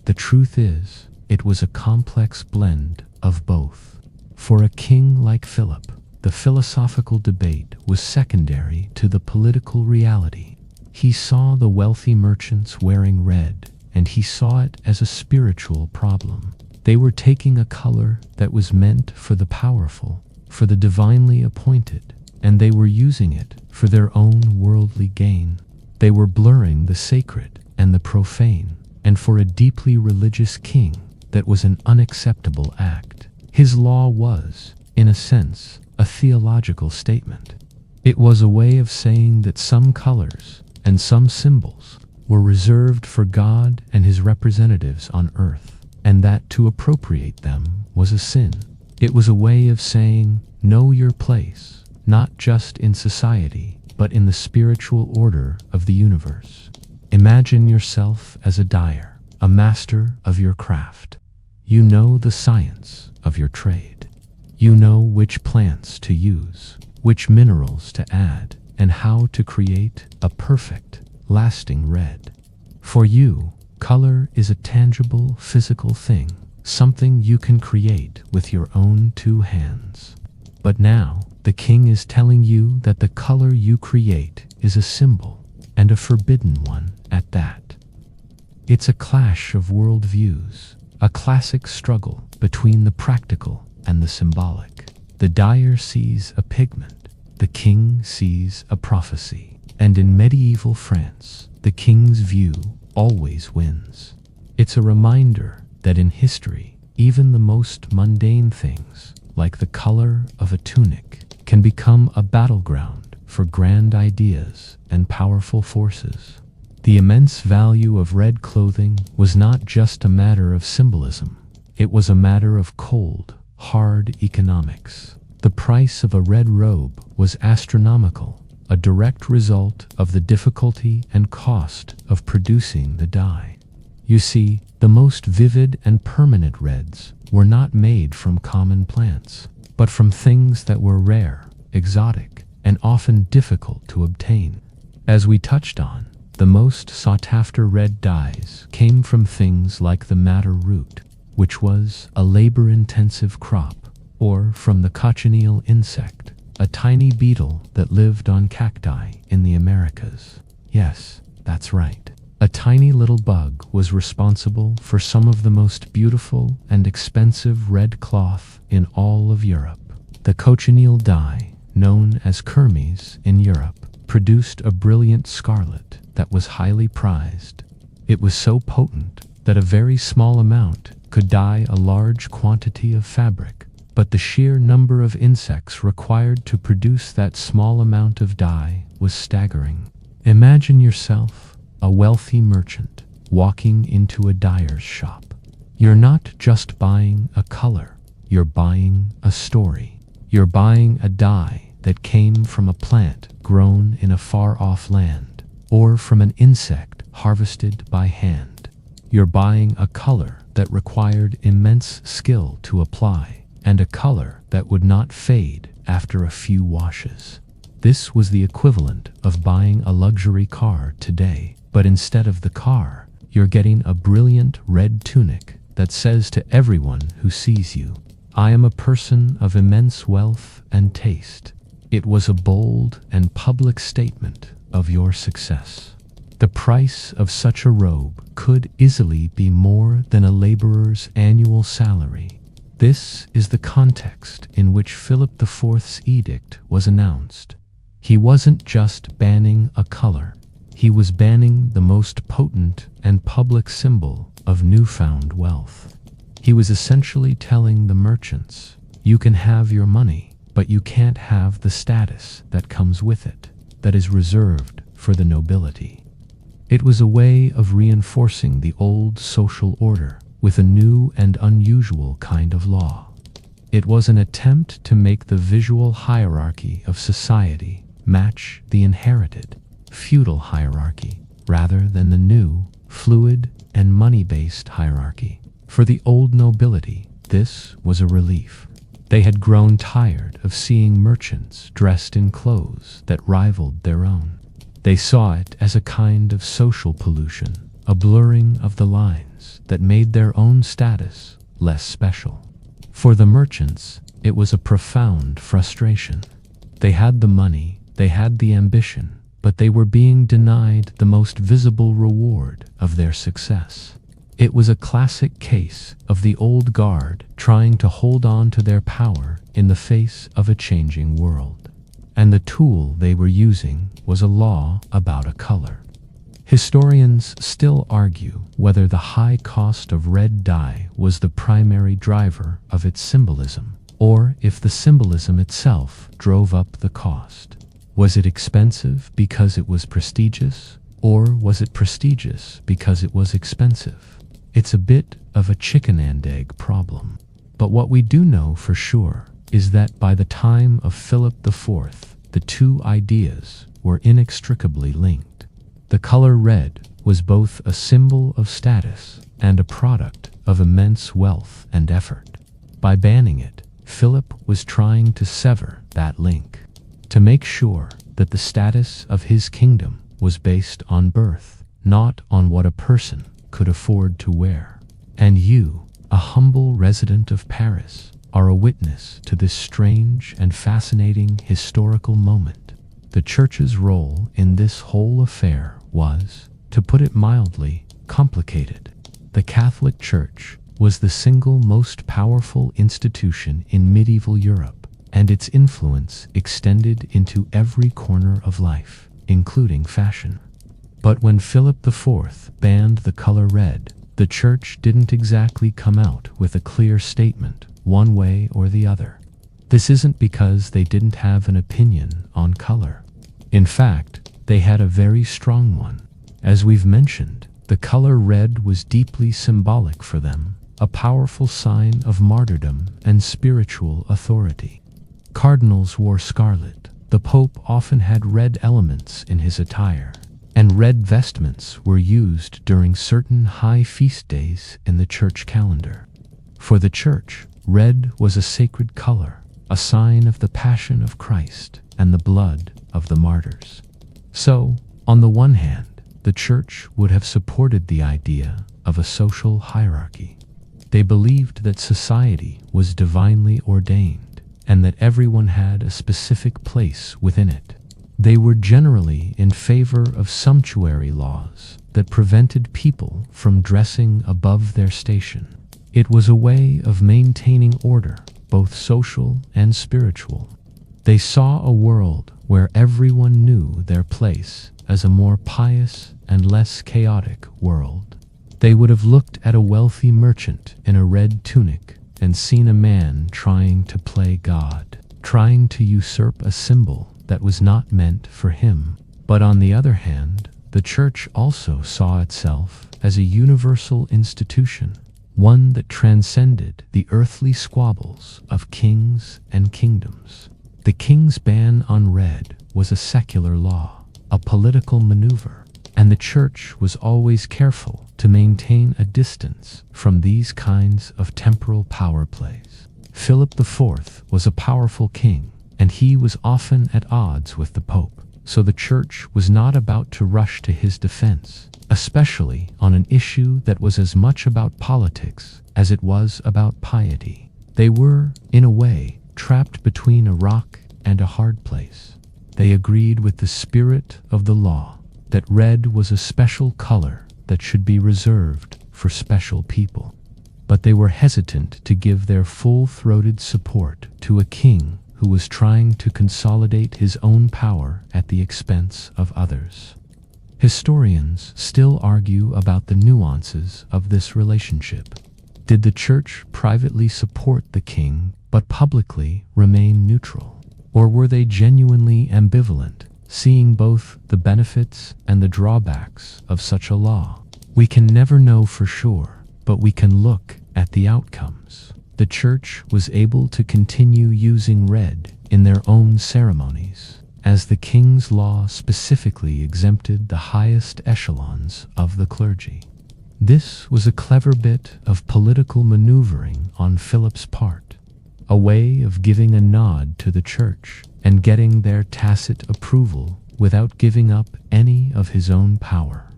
The truth is, it was a complex blend of both. For a king like Philip, the philosophical debate was secondary to the political reality. He saw the wealthy merchants wearing red, and he saw it as a spiritual problem. They were taking a color that was meant for the powerful, for the divinely appointed, and they were using it for their own worldly gain. They were blurring the sacred and the profane, and for a deeply religious king, that was an unacceptable act. His law was, in a sense, a theological statement. It was a way of saying that some colors and some symbols were reserved for God and his representatives on earth, and that to appropriate them was a sin. It was a way of saying, know your place, not just in society, but in the spiritual order of the universe. Imagine yourself as a dyer, a master of your craft. You know the science of your trade. You know which plants to use, which minerals to add, and how to create a perfect, lasting red. For you, color is a tangible, physical thing, something you can create with your own two hands. But now, the king is telling you that the color you create is a symbol, and a forbidden one at that. It's a clash of worldviews, a classic struggle between the practical and the symbolic. The dyer sees a pigment, the king sees a prophecy, and in medieval France, the king's view always wins. It's a reminder that in history, even the most mundane things, like the color of a tunic, can become a battleground for grand ideas and powerful forces. The immense value of red clothing was not just a matter of symbolism. It was a matter of cold, hard economics. The price of a red robe was astronomical, a direct result of the difficulty and cost of producing the dye. You see, the most vivid and permanent reds were not made from common plants, but from things that were rare, exotic, and often difficult to obtain. As we touched on, the most sought-after red dyes came from things like the madder root, which was a labor-intensive crop, or from the cochineal insect, a tiny beetle that lived on cacti in the Americas. Yes, that's right. A tiny little bug was responsible for some of the most beautiful and expensive red cloth in all of Europe. The cochineal dye, known as kermes in Europe, produced a brilliant scarlet that was highly prized. It was so potent that a very small amount could dye a large quantity of fabric, but the sheer number of insects required to produce that small amount of dye was staggering. Imagine yourself, a wealthy merchant, walking into a dyer's shop. You're not just buying a color, you're buying a story. You're buying a dye that came from a plant grown in a far-off land, or from an insect harvested by hand. You're buying a color that required immense skill to apply, and a color that would not fade after a few washes. This was the equivalent of buying a luxury car today, but instead of the car, you're getting a brilliant red tunic that says to everyone who sees you, "I am a person of immense wealth and taste." It was a bold and public statement of your success. The price of such a robe could easily be more than a laborer's annual salary. This is the context in which Philip IV's edict was announced. He wasn't just banning a color, he was banning the most potent and public symbol of newfound wealth. He was essentially telling the merchants, you can have your money, but you can't have the status that comes with it, that is reserved for the nobility. It was a way of reinforcing the old social order with a new and unusual kind of law. It was an attempt to make the visual hierarchy of society match the inherited, feudal hierarchy, rather than the new, fluid, and money-based hierarchy. For the old nobility, this was a relief. They had grown tired of seeing merchants dressed in clothes that rivaled their own. They saw it as a kind of social pollution, a blurring of the lines that made their own status less special. For the merchants, it was a profound frustration. They had the money, they had the ambition, but they were being denied the most visible reward of their success. It was a classic case of the old guard trying to hold on to their power in the face of a changing world. And the tool they were using was a law about a color. Historians still argue whether the high cost of red dye was the primary driver of its symbolism, or if the symbolism itself drove up the cost. Was it expensive because it was prestigious, or was it prestigious because it was expensive? It's a bit of a chicken and egg problem. But what we do know for sure is that by the time of Philip IV, the two ideas were inextricably linked. The color red was both a symbol of status and a product of immense wealth and effort. By banning it, Philip was trying to sever that link, to make sure that the status of his kingdom was based on birth, not on what a person could afford to wear. And you, a humble resident of Paris, are a witness to this strange and fascinating historical moment. The Church's role in this whole affair was, to put it mildly, complicated. The Catholic Church was the single most powerful institution in medieval Europe, and its influence extended into every corner of life, including fashion. But when Philip IV banned the color red, the Church didn't exactly come out with a clear statement, one way or the other. This isn't because they didn't have an opinion on color. In fact, they had a very strong one. As we've mentioned, the color red was deeply symbolic for them, a powerful sign of martyrdom and spiritual authority. Cardinals wore scarlet. The Pope often had red elements in his attire, and red vestments were used during certain high feast days in the church calendar. For the Church, red was a sacred color, a sign of the passion of Christ and the blood of the martyrs. So, on the one hand, the Church would have supported the idea of a social hierarchy. They believed that society was divinely ordained, and that everyone had a specific place within it. They were generally in favor of sumptuary laws that prevented people from dressing above their station. It was a way of maintaining order, both social and spiritual. They saw a world where everyone knew their place as a more pious and less chaotic world. They would have looked at a wealthy merchant in a red tunic and seen a man trying to play God, trying to usurp a symbol that was not meant for him. But on the other hand, the church also saw itself as a universal institution, one that transcended the earthly squabbles of kings and kingdoms. The king's ban on red was a secular law, a political maneuver, and the church was always careful to maintain a distance from these kinds of temporal power plays. Philip IV was a powerful king, and he was often at odds with the Pope, so the church was not about to rush to his defense, especially on an issue that was as much about politics as it was about piety. They were, in a way, trapped between a rock and a hard place. They agreed with the spirit of the law that red was a special color that should be reserved for special people. But they were hesitant to give their full-throated support to a king who was trying to consolidate his own power at the expense of others. Historians still argue about the nuances of this relationship. Did the church privately support the king but publicly remain neutral? Or were they genuinely ambivalent, seeing both the benefits and the drawbacks of such a law? We can never know for sure, but we can look at the outcomes. The church was able to continue using red in their own ceremonies, as the king's law specifically exempted the highest echelons of the clergy. This was a clever bit of political maneuvering on Philip's part, a way of giving a nod to the church and getting their tacit approval without giving up any of his own power.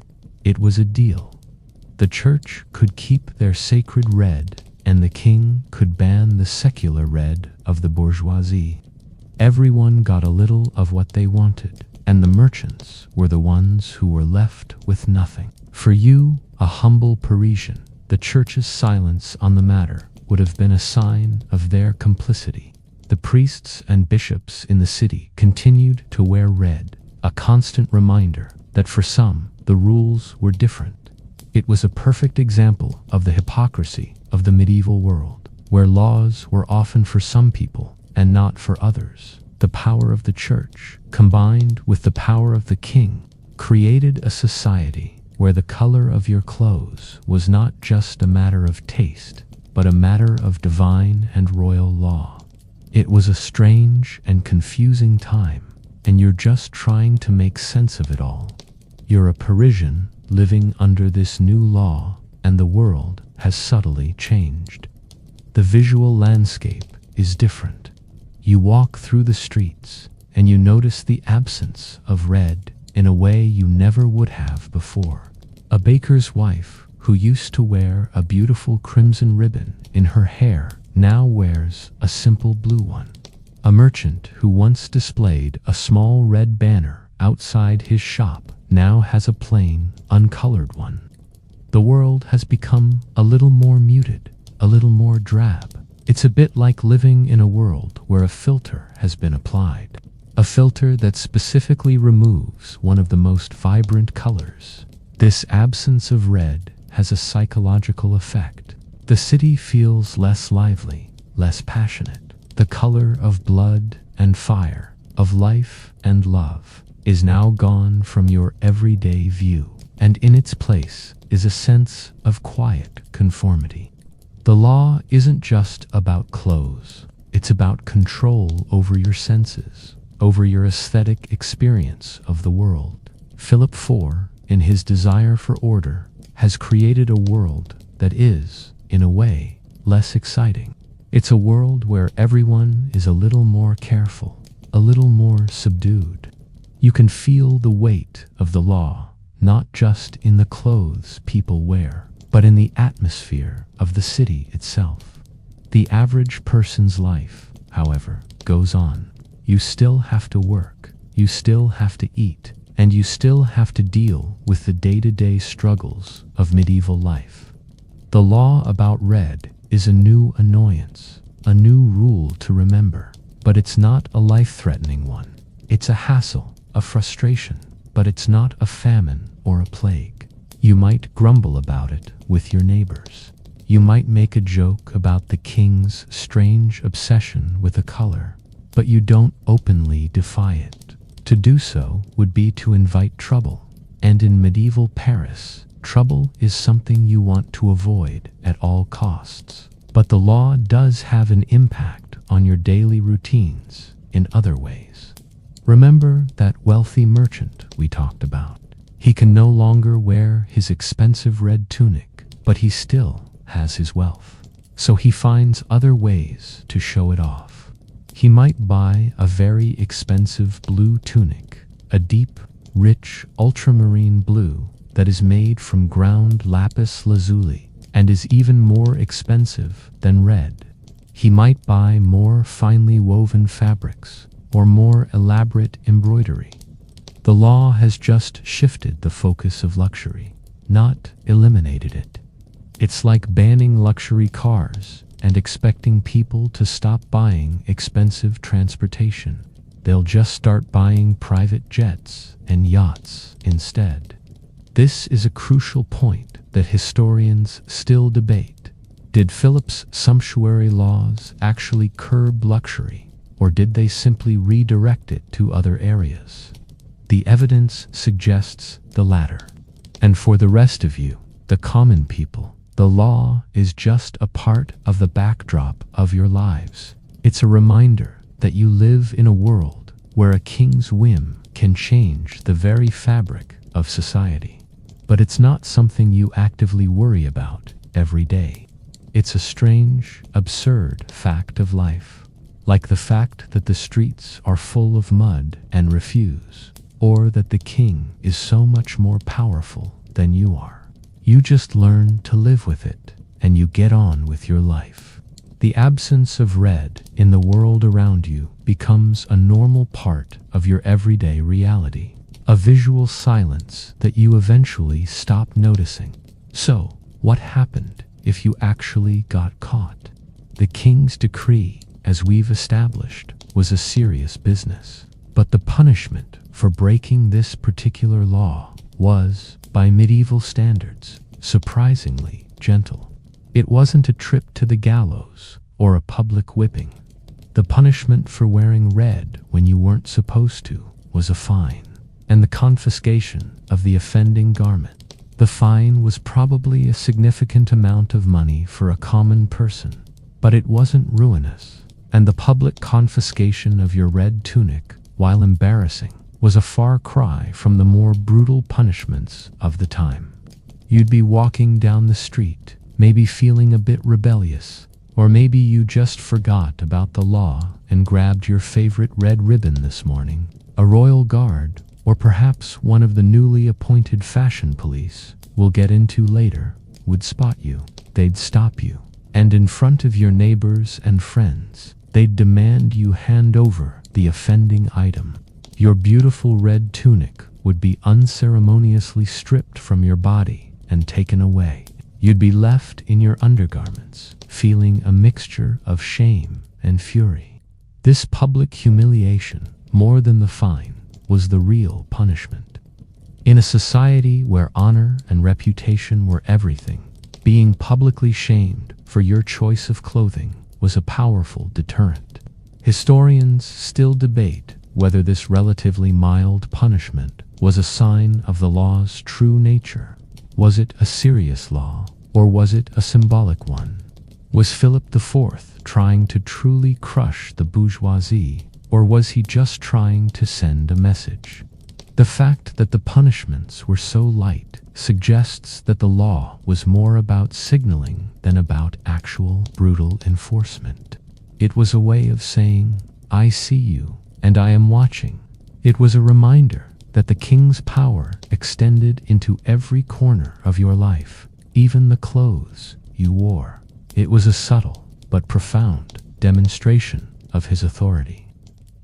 It was a deal. The church could keep their sacred red, and the king could ban the secular red of the bourgeoisie. Everyone got a little of what they wanted, and the merchants were the ones who were left with nothing. For you, a humble Parisian, the church's silence on the matter would have been a sign of their complicity. The priests and bishops in the city continued to wear red, a constant reminder that for some, the rules were different. It was a perfect example of the hypocrisy of the medieval world, where laws were often for some people and not for others. The power of the church, combined with the power of the king, created a society where the color of your clothes was not just a matter of taste, but a matter of divine and royal law. It was a strange and confusing time, and you're just trying to make sense of it all. You're a Parisian living under this new law, and the world has subtly changed. The visual landscape is different. You walk through the streets, and you notice the absence of red in a way you never would have before. A baker's wife who used to wear a beautiful crimson ribbon in her hair now wears a simple blue one. A merchant who once displayed a small red banner outside his shop now has a plain, uncolored one. The world has become a little more muted, a little more drab. It's a bit like living in a world where a filter has been applied. A filter that specifically removes one of the most vibrant colors. This absence of red has a psychological effect. The city feels less lively, less passionate. The color of blood and fire, of life and love, is now gone from your everyday view, and in its place is a sense of quiet conformity. The law isn't just about clothes, it's about control over your senses, over your aesthetic experience of the world. Philip IV, in his desire for order, has created a world that is, in a way, less exciting. It's a world where everyone is a little more careful, a little more subdued. You can feel the weight of the law, not just in the clothes people wear, but in the atmosphere of the city itself. The average person's life, however, goes on. You still have to work, you still have to eat, and you still have to deal with the day-to-day struggles of medieval life. The law about red is a new annoyance, a new rule to remember, but it's not a life-threatening one. It's a hassle, a frustration, but it's not a famine or a plague. You might grumble about it with your neighbors. You might make a joke about the king's strange obsession with a color, but you don't openly defy it. To do so would be to invite trouble, and in medieval Paris, trouble is something you want to avoid at all costs. But the law does have an impact on your daily routines in other ways. Remember that wealthy merchant we talked about? He can no longer wear his expensive red tunic, but he still has his wealth. So he finds other ways to show it off. He might buy a very expensive blue tunic, a deep, rich ultramarine blue that is made from ground lapis lazuli and is even more expensive than red. He might buy more finely woven fabrics or more elaborate embroidery. The law has just shifted the focus of luxury, not eliminated it. It's like banning luxury cars and expecting people to stop buying expensive transportation. They'll just start buying private jets and yachts instead. This is a crucial point that historians still debate. Did Philip's sumptuary laws actually curb luxury, or did they simply redirect it to other areas? The evidence suggests the latter. And for the rest of you, the common people, the law is just a part of the backdrop of your lives. It's a reminder that you live in a world where a king's whim can change the very fabric of society. But it's not something you actively worry about every day. It's a strange, absurd fact of life, like the fact that the streets are full of mud and refuse, or that the king is so much more powerful than you are. You just learn to live with it, and you get on with your life. The absence of red in the world around you becomes a normal part of your everyday reality, a visual silence that you eventually stop noticing. So, what happened if you actually got caught? The king's decree, as we've established, was a serious business. But the punishment for breaking this particular law was, by medieval standards, surprisingly gentle. It wasn't a trip to the gallows or a public whipping. The punishment for wearing red when you weren't supposed to was a fine, and the confiscation of the offending garment. The fine was probably a significant amount of money for a common person, but it wasn't ruinous, and the public confiscation of your red tunic, while embarrassing, was a far cry from the more brutal punishments of the time. You'd be walking down the street, maybe feeling a bit rebellious, or maybe you just forgot about the law and grabbed your favorite red ribbon this morning. A royal guard, or perhaps one of the newly appointed fashion police we'll get into later, would spot you. They'd stop you, and in front of your neighbors and friends, they'd demand you hand over the offending item. Your beautiful red tunic would be unceremoniously stripped from your body and taken away. You'd be left in your undergarments, feeling a mixture of shame and fury. This public humiliation, more than the fine, was the real punishment. In a society where honor and reputation were everything, being publicly shamed for your choice of clothing was a powerful deterrent. Historians still debate whether this relatively mild punishment was a sign of the law's true nature. Was it a serious law, or was it a symbolic one? Was Philip IV trying to truly crush the bourgeoisie, or was he just trying to send a message? The fact that the punishments were so light suggests that the law was more about signaling than about actual brutal enforcement. It was a way of saying, "I see you, and I am watching." It was a reminder that the king's power extended into every corner of your life, even the clothes you wore. It was a subtle but profound demonstration of his authority.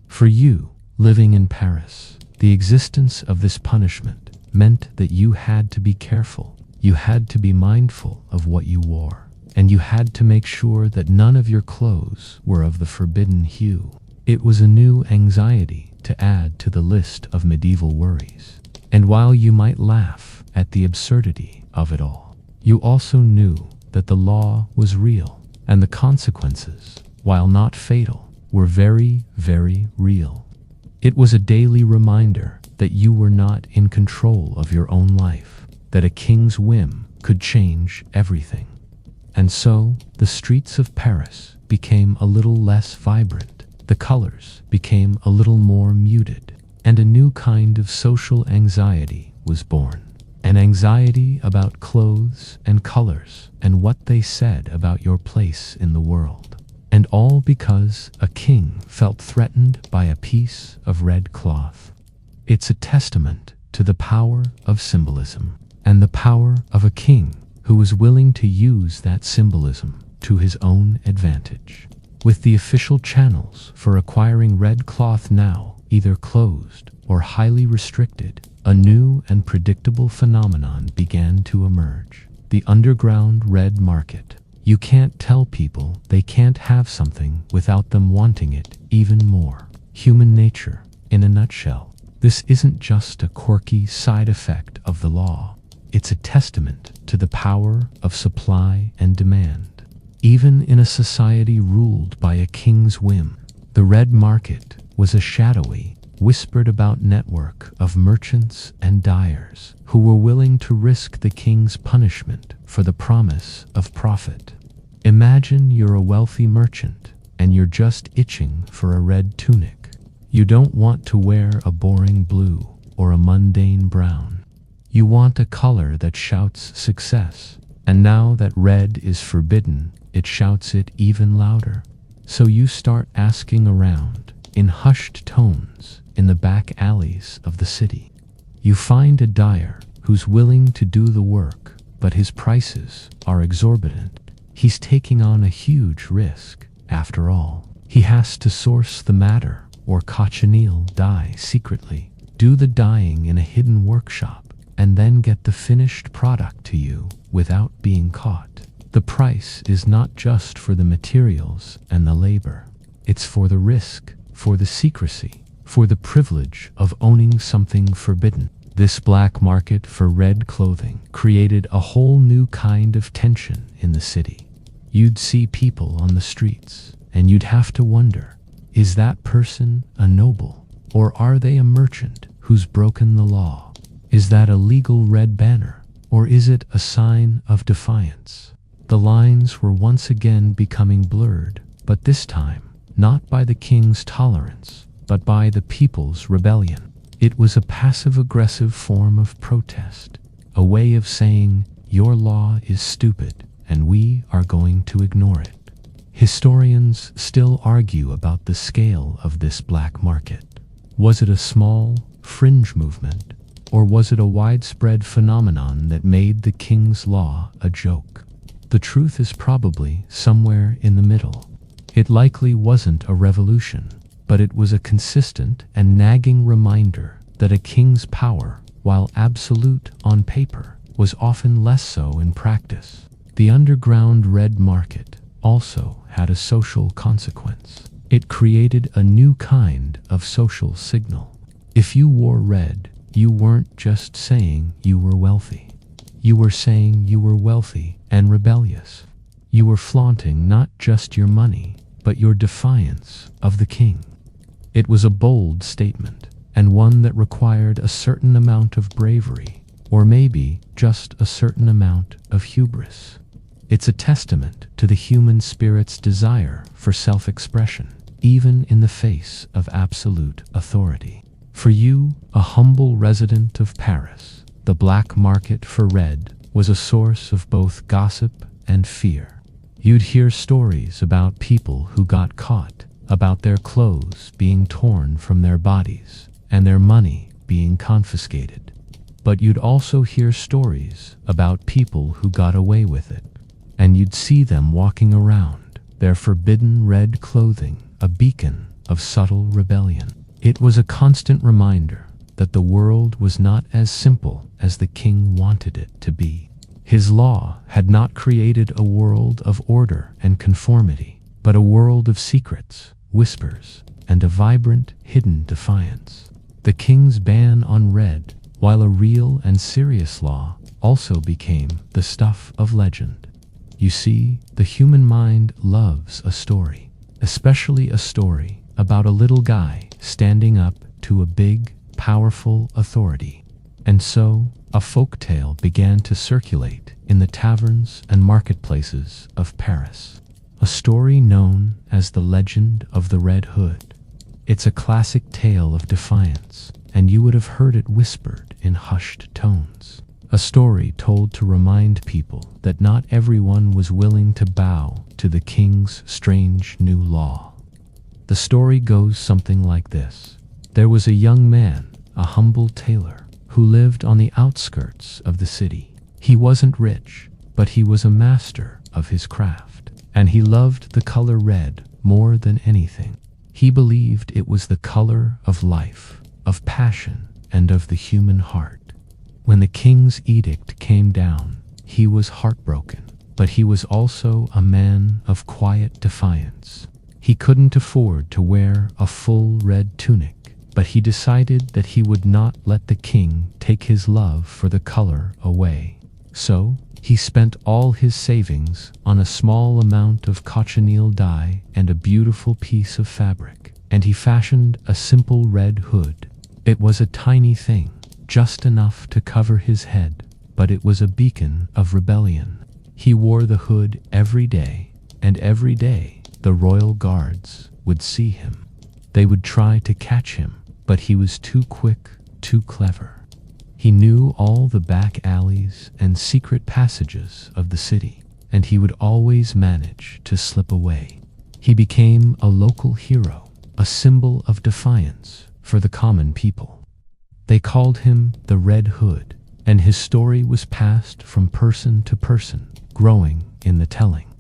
For you, living in Paris, the existence of this punishment meant that you had to be careful. You had to be mindful of what you wore, and you had to make sure that none of your clothes were of the forbidden hue. It was a new anxiety to add to the list of medieval worries. And while you might laugh at the absurdity of it all, you also knew that the law was real, and the consequences, while not fatal, were very, very real. It was a daily reminder that you were not in control of your own life, that a king's whim could change everything. And so, the streets of Paris became a little less vibrant, the colors became a little more muted, and a new kind of social anxiety was born. An anxiety about clothes and colors and what they said about your place in the world. And all because a king felt threatened by a piece of red cloth. It's a testament to the power of symbolism and the power of a king who was willing to use that symbolism to his own advantage. With the official channels for acquiring red cloth now either closed or highly restricted, a new and predictable phenomenon began to emerge: the underground red market. You can't tell people they can't have something without them wanting it even more. Human nature, in a nutshell. This isn't just a quirky side effect of the law. It's a testament to the power of supply and demand. Even in a society ruled by a king's whim, the red market was a shadowy, whispered about network of merchants and dyers who were willing to risk the king's punishment for the promise of profit. Imagine you're a wealthy merchant and you're just itching for a red tunic. You don't want to wear a boring blue or a mundane brown. You want a color that shouts success, and now that red is forbidden, it shouts it even louder. So you start asking around in hushed tones in the back alleys of the city. You find a dyer who's willing to do the work, but his prices are exorbitant. He's taking on a huge risk. After all, he has to source the madder or cochineal dye secretly, do the dyeing in a hidden workshop, and then get the finished product to you without being caught. The price is not just for the materials and the labor. It's for the risk, for the secrecy, for the privilege of owning something forbidden. This black market for red clothing created a whole new kind of tension in the city. You'd see people on the streets, and you'd have to wonder, is that person a noble, or are they a merchant who's broken the law? Is that a legal red banner, or is it a sign of defiance? The lines were once again becoming blurred, but this time, not by the king's tolerance, but by the people's rebellion. It was a passive-aggressive form of protest, a way of saying, your law is stupid, and we are going to ignore it. Historians still argue about the scale of this black market. Was it a small, fringe movement, or was it a widespread phenomenon that made the king's law a joke? The truth is probably somewhere in the middle. It likely wasn't a revolution, but it was a consistent and nagging reminder that a king's power, while absolute on paper, was often less so in practice. The underground red market also had a social consequence. It created a new kind of social signal. If you wore red, you weren't just saying you were wealthy. You were saying you were wealthy and rebellious. You were flaunting not just your money, but your defiance of the king. It was a bold statement, and one that required a certain amount of bravery, or maybe just a certain amount of hubris. It's a testament to the human spirit's desire for self-expression, even in the face of absolute authority. For you, a humble resident of Paris, the black market for red was a source of both gossip and fear. You'd hear stories about people who got caught, about their clothes being torn from their bodies, and their money being confiscated. But you'd also hear stories about people who got away with it, and you'd see them walking around, their forbidden red clothing a beacon of subtle rebellion. It was a constant reminder that the world was not as simple as the king wanted it to be. His law had not created a world of order and conformity, but a world of secrets, whispers, and a vibrant, hidden defiance. The king's ban on red, while a real and serious law, also became the stuff of legend. You see, the human mind loves a story, especially a story about a little guy standing up to a big, powerful authority. And so, a folk tale began to circulate in the taverns and marketplaces of Paris. A story known as the Legend of the Red Hood. It's a classic tale of defiance, and you would have heard it whispered in hushed tones. A story told to remind people that not everyone was willing to bow to the king's strange new law. The story goes something like this. There was a young man, a humble tailor, who lived on the outskirts of the city. He wasn't rich, but he was a master of his craft, and he loved the color red more than anything. He believed it was the color of life, of passion, and of the human heart. When the king's edict came down, he was heartbroken, but he was also a man of quiet defiance. He couldn't afford to wear a full red tunic, but he decided that he would not let the king take his love for the color away. So, he spent all his savings on a small amount of cochineal dye and a beautiful piece of fabric, and he fashioned a simple red hood. It was a tiny thing, just enough to cover his head, but it was a beacon of rebellion. He wore the hood every day, and every day the royal guards would see him. They would try to catch him, but he was too quick, too clever. He knew all the back alleys and secret passages of the city, and he would always manage to slip away. He became a local hero, a symbol of defiance for the common people. They called him the Red Hood, and his story was passed from person to person, growing in the telling.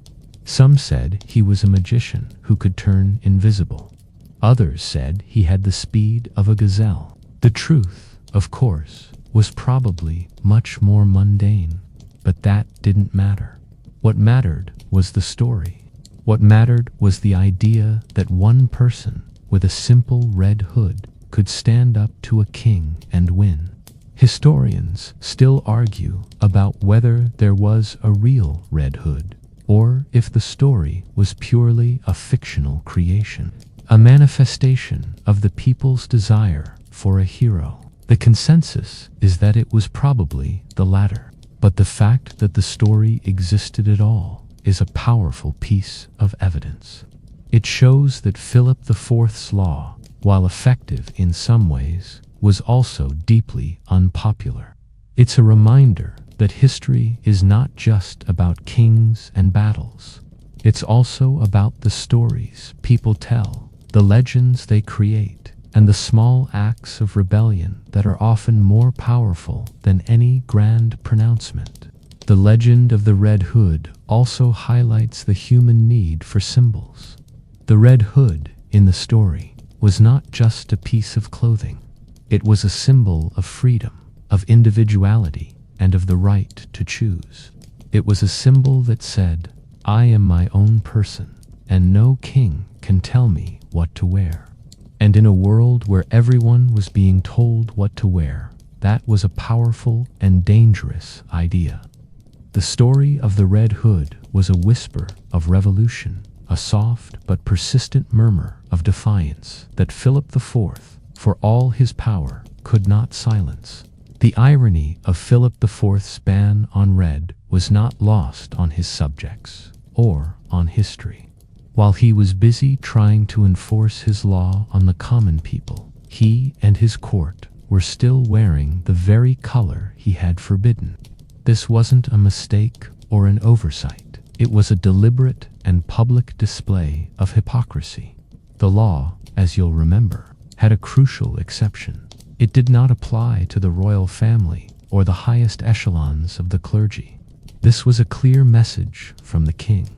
Some said he was a magician who could turn invisible. Others said he had the speed of a gazelle. The truth, of course, was probably much more mundane, but that didn't matter. What mattered was the story. What mattered was the idea that one person with a simple red hood could stand up to a king and win. Historians still argue about whether there was a real Red Hood, or if the story was purely a fictional creation, a manifestation of the people's desire for a hero. The consensus is that it was probably the latter, but the fact that the story existed at all is a powerful piece of evidence. It shows that Philip IV's law, while effective in some ways, was also deeply unpopular. It's a reminder that history is not just about kings and battles. It's also about the stories people tell, the legends they create, and the small acts of rebellion that are often more powerful than any grand pronouncement. The legend of the Red Hood also highlights the human need for symbols. The Red Hood, in the story, was not just a piece of clothing. It was a symbol of freedom, of individuality, and of the right to choose. It was a symbol that said, "I am my own person, and no king can tell me what to wear." And in a world where everyone was being told what to wear, that was a powerful and dangerous idea. The story of the Red Hood was a whisper of revolution, a soft but persistent murmur of defiance that Philip IV, for all his power, could not silence. The irony of Philip IV's ban on red was not lost on his subjects or on history. While he was busy trying to enforce his law on the common people, he and his court were still wearing the very color he had forbidden. This wasn't a mistake or an oversight. It was a deliberate and public display of hypocrisy. The law, as you'll remember, had a crucial exception. It did not apply to the royal family or the highest echelons of the clergy. This was a clear message from the king.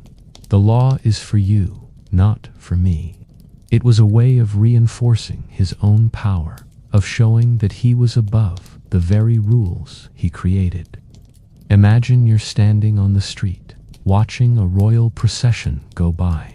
The law is for you, not for me. It was a way of reinforcing his own power, of showing that he was above the very rules he created. Imagine you're standing on the street, watching a royal procession go by.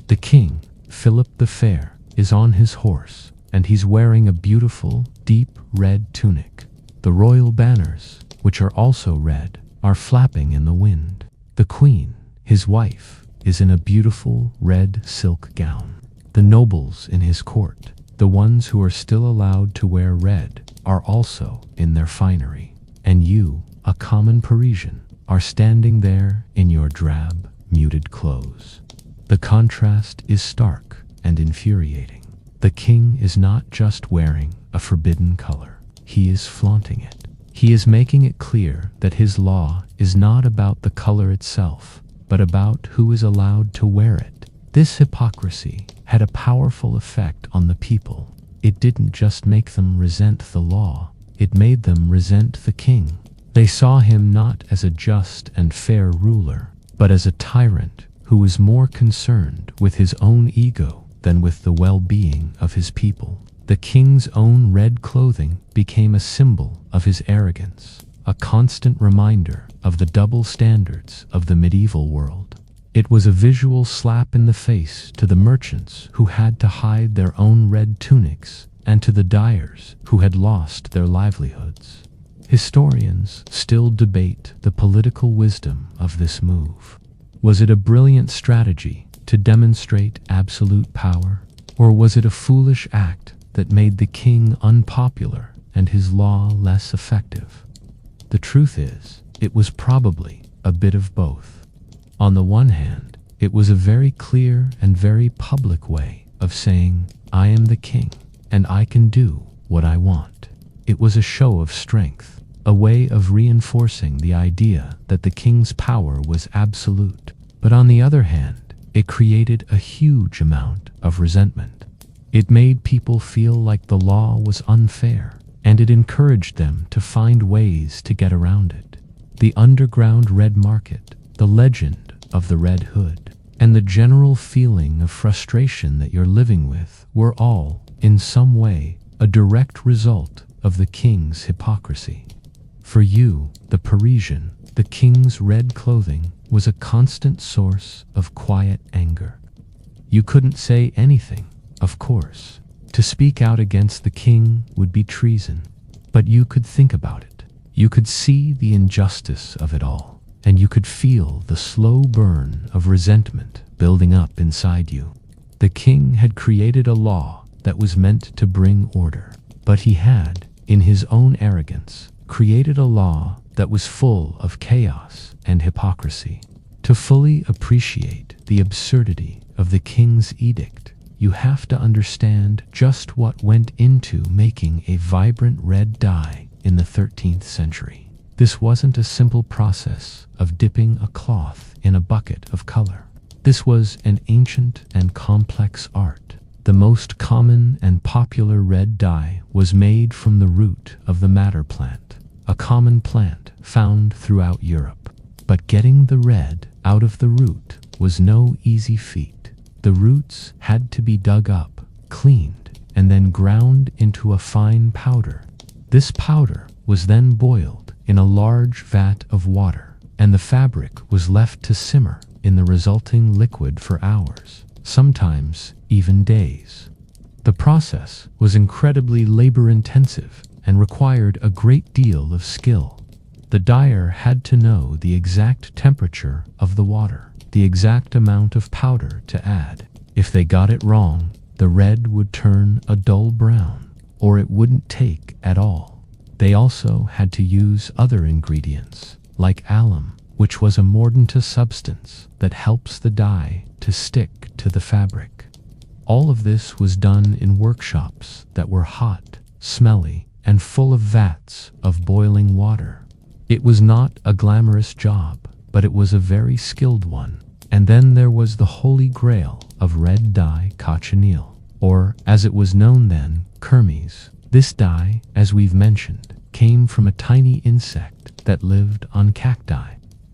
The king, Philip the Fair, is on his horse, and he's wearing a beautiful, deep red tunic. The royal banners, which are also red, are flapping in the wind. The queen, his wife, is in a beautiful red silk gown. The nobles in his court, the ones who are still allowed to wear red, are also in their finery. And you, a common Parisian, are standing there in your drab, muted clothes. The contrast is stark and infuriating. The king is not just wearing a forbidden color. He is flaunting it. He is making it clear that his law is not about the color itself, but about who is allowed to wear it. This hypocrisy had a powerful effect on the people. It didn't just make them resent the law, it made them resent the king. They saw him not as a just and fair ruler, but as a tyrant who was more concerned with his own ego than with the well-being of his people. The king's own red clothing became a symbol of his arrogance, a constant reminder of the double standards of the medieval world. It was a visual slap in the face to the merchants who had to hide their own red tunics and to the dyers who had lost their livelihoods. Historians still debate the political wisdom of this move. Was it a brilliant strategy to demonstrate absolute power, or was it a foolish act that made the king unpopular and his law less effective? The truth is, it was probably a bit of both. On the one hand, it was a very clear and very public way of saying, I am the king, and I can do what I want. It was a show of strength, a way of reinforcing the idea that the king's power was absolute. But on the other hand, it created a huge amount of resentment. It made people feel like the law was unfair, and it encouraged them to find ways to get around it. The underground red market, the legend of the Red Hood, and the general feeling of frustration that you're living with were all, in some way, a direct result of the king's hypocrisy. For you, the Parisian, the king's red clothing was a constant source of quiet anger. You couldn't say anything, of course. To speak out against the king would be treason, but you could think about it. You could see the injustice of it all, and you could feel the slow burn of resentment building up inside you. The king had created a law that was meant to bring order, but he had, in his own arrogance, created a law that was full of chaos and hypocrisy. To fully appreciate the absurdity of the king's edict, you have to understand just what went into making a vibrant red dye in the 13th century. This wasn't a simple process of dipping a cloth in a bucket of color. This was an ancient and complex art. The most common and popular red dye was made from the root of the madder plant, a common plant found throughout Europe. But getting the red out of the root was no easy feat. The roots had to be dug up, cleaned, and then ground into a fine powder. This powder was then boiled in a large vat of water, and the fabric was left to simmer in the resulting liquid for hours, sometimes even days. The process was incredibly labor-intensive and required a great deal of skill. The dyer had to know the exact temperature of the water, the exact amount of powder to add. If they got it wrong, the red would turn a dull brown, or it wouldn't take at all. They also had to use other ingredients, like alum, which was a mordant substance that helps the dye to stick to the fabric. All of this was done in workshops that were hot, smelly, and full of vats of boiling water. It was not a glamorous job, but it was a very skilled one. And then there was the holy grail of red dye cochineal, or, as it was known then, kermes. This dye, as we've mentioned, came from a tiny insect that lived on cacti.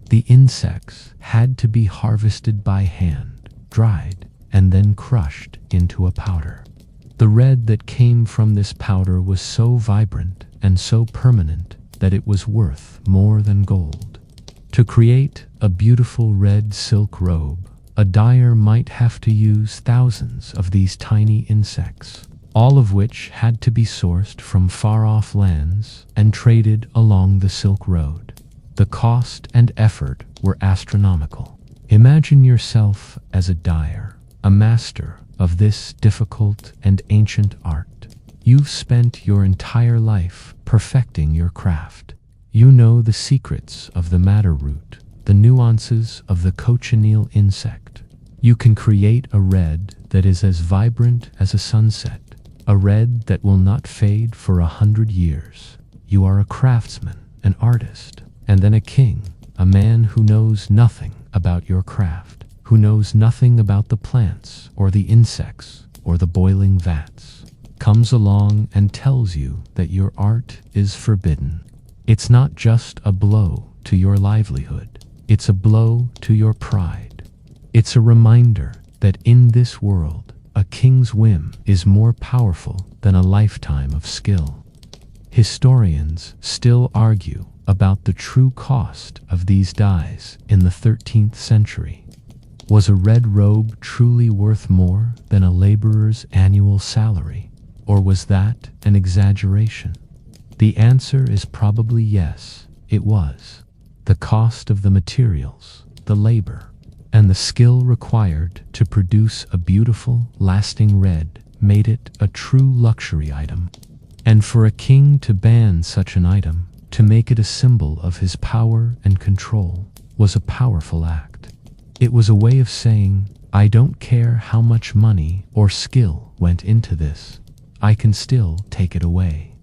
The insects had to be harvested by hand, dried, and then crushed into a powder. The red that came from this powder was so vibrant and so permanent that it was worth more than gold. To create a beautiful red silk robe, a dyer might have to use thousands of these tiny insects, all of which had to be sourced from far-off lands and traded along the Silk Road. The cost and effort were astronomical. Imagine yourself as a dyer, a master of this difficult and ancient art. You've spent your entire life perfecting your craft. You know the secrets of the madder root, the nuances of the cochineal insect. You can create a red that is as vibrant as a sunset, a red that will not fade for 100 years. You are a craftsman, an artist, and then a king, a man who knows nothing about your craft, who knows nothing about the plants or the insects or the boiling vats, comes along and tells you that your art is forbidden. It's not just a blow to your livelihood, it's a blow to your pride. It's a reminder that in this world, a king's whim is more powerful than a lifetime of skill. Historians still argue about the true cost of these dyes in the 13th century. Was a red robe truly worth more than a laborer's annual salary, or was that an exaggeration? The answer is probably yes, it was. The cost of the materials, the labor, and the skill required to produce a beautiful, lasting red made it a true luxury item. And for a king to ban such an item, to make it a symbol of his power and control, was a powerful act. It was a way of saying, I don't care how much money or skill went into this, I can still take it away.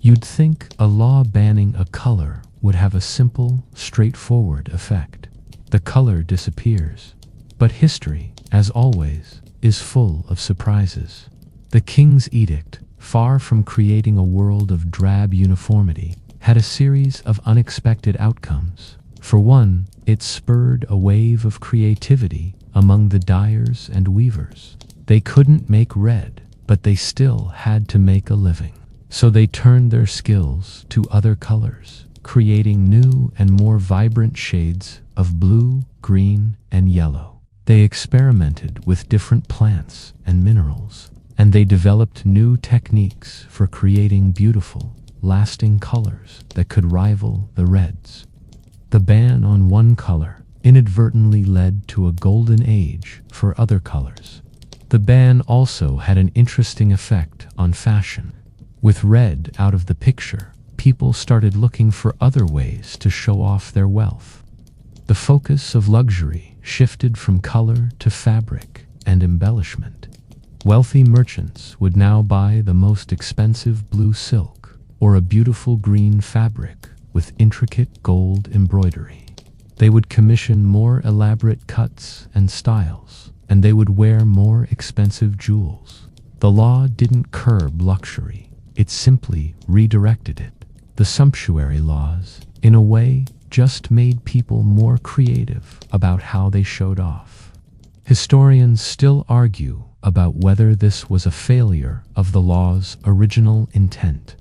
You'd think a law banning a color would have a simple, straightforward effect. The color disappears. But history, as always, is full of surprises. The king's edict, far from creating a world of drab uniformity, had a series of unexpected outcomes. For one, it spurred a wave of creativity among the dyers and weavers. They couldn't make red, but they still had to make a living. So they turned their skills to other colors, creating new and more vibrant shades of blue, green, and yellow. They experimented with different plants and minerals, and they developed new techniques for creating beautiful, lasting colors that could rival the reds. The ban on one color inadvertently led to a golden age for other colors. The ban also had an interesting effect on fashion. With red out of the picture, people started looking for other ways to show off their wealth. The focus of luxury shifted from color to fabric and embellishment. Wealthy merchants would now buy the most expensive blue silk or a beautiful green fabric with intricate gold embroidery. They would commission more elaborate cuts and styles, and they would wear more expensive jewels. The law didn't curb luxury, it simply redirected it. The sumptuary laws, in a way, just made people more creative about how they showed off. Historians still argue about whether this was a failure of the law's original intent.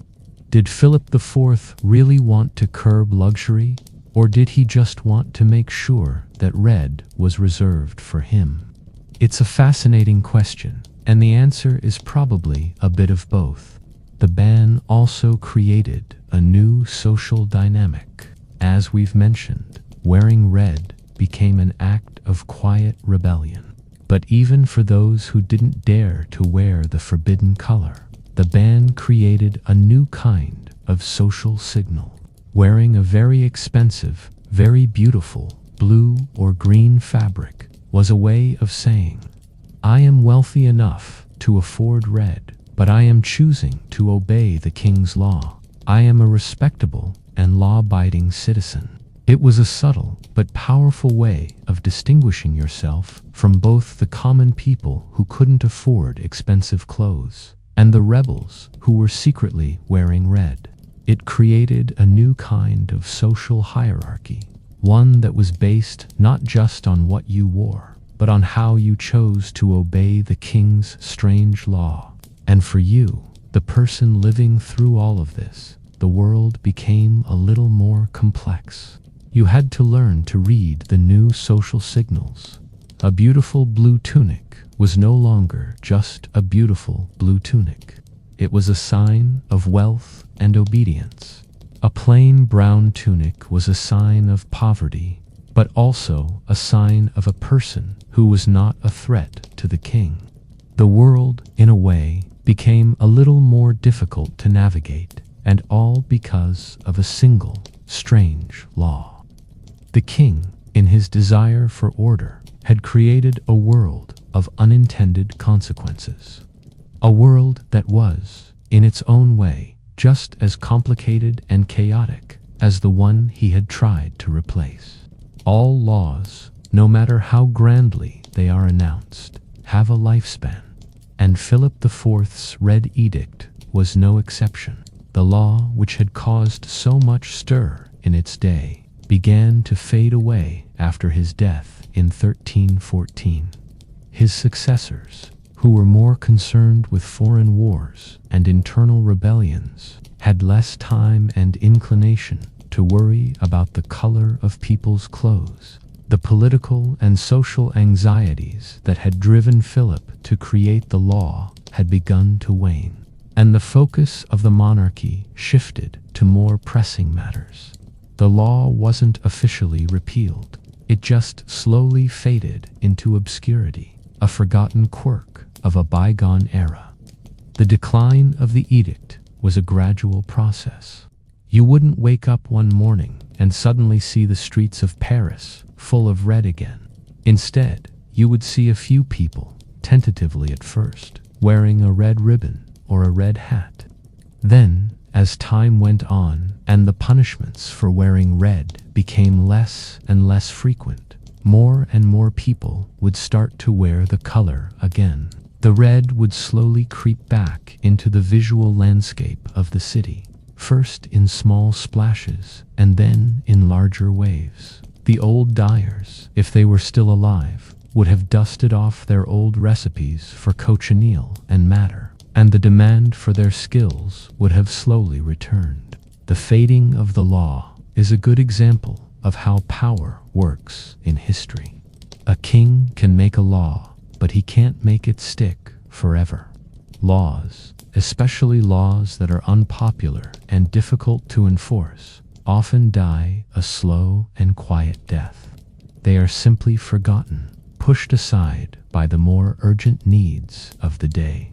Did Philip IV really want to curb luxury, or did he just want to make sure that red was reserved for him? It's a fascinating question, and the answer is probably a bit of both. The ban also created a new social dynamic. As we've mentioned, wearing red became an act of quiet rebellion. But even for those who didn't dare to wear the forbidden color, the ban created a new kind of social signal. Wearing a very expensive, very beautiful blue or green fabric was a way of saying, I am wealthy enough to afford red, but I am choosing to obey the king's law. I am a respectable and law-abiding citizen. It was a subtle but powerful way of distinguishing yourself from both the common people who couldn't afford expensive clothes and the rebels who were secretly wearing red. It created a new kind of social hierarchy, one that was based not just on what you wore, but on how you chose to obey the king's strange law. And for you, the person living through all of this, the world became a little more complex. You had to learn to read the new social signals. A beautiful blue tunic was no longer just a beautiful blue tunic. It was a sign of wealth and obedience. A plain brown tunic was a sign of poverty, but also a sign of a person who was not a threat to the king. The world, in a way, became a little more difficult to navigate, and all because of a single, strange law. The king, in his desire for order, had created a world of unintended consequences. A world that was, in its own way, just as complicated and chaotic as the one he had tried to replace. All laws, no matter how grandly they are announced, have a lifespan, and Philip IV's Red Edict was no exception. The law, which had caused so much stir in its day, began to fade away after his death in 1314. His successors, who were more concerned with foreign wars and internal rebellions, had less time and inclination to worry about the color of people's clothes. The political and social anxieties that had driven Philip to create the law had begun to wane, and the focus of the monarchy shifted to more pressing matters. The law wasn't officially repealed. It just slowly faded into obscurity, a forgotten quirk of a bygone era. The decline of the edict was a gradual process. You wouldn't wake up one morning and suddenly see the streets of Paris full of red again. Instead, you would see a few people, tentatively at first, wearing a red ribbon or a red hat. Then, as time went on and the punishments for wearing red became less and less frequent, more and more people would start to wear the color again. The red would slowly creep back into the visual landscape of the city, first in small splashes and then in larger waves. The old dyers, if they were still alive, would have dusted off their old recipes for cochineal and madder, and the demand for their skills would have slowly returned. The fading of the law is a good example of how power works in history. A king can make a law, but he can't make it stick forever. Laws, especially laws that are unpopular and difficult to enforce, often die a slow and quiet death. They are simply forgotten, pushed aside by the more urgent needs of the day.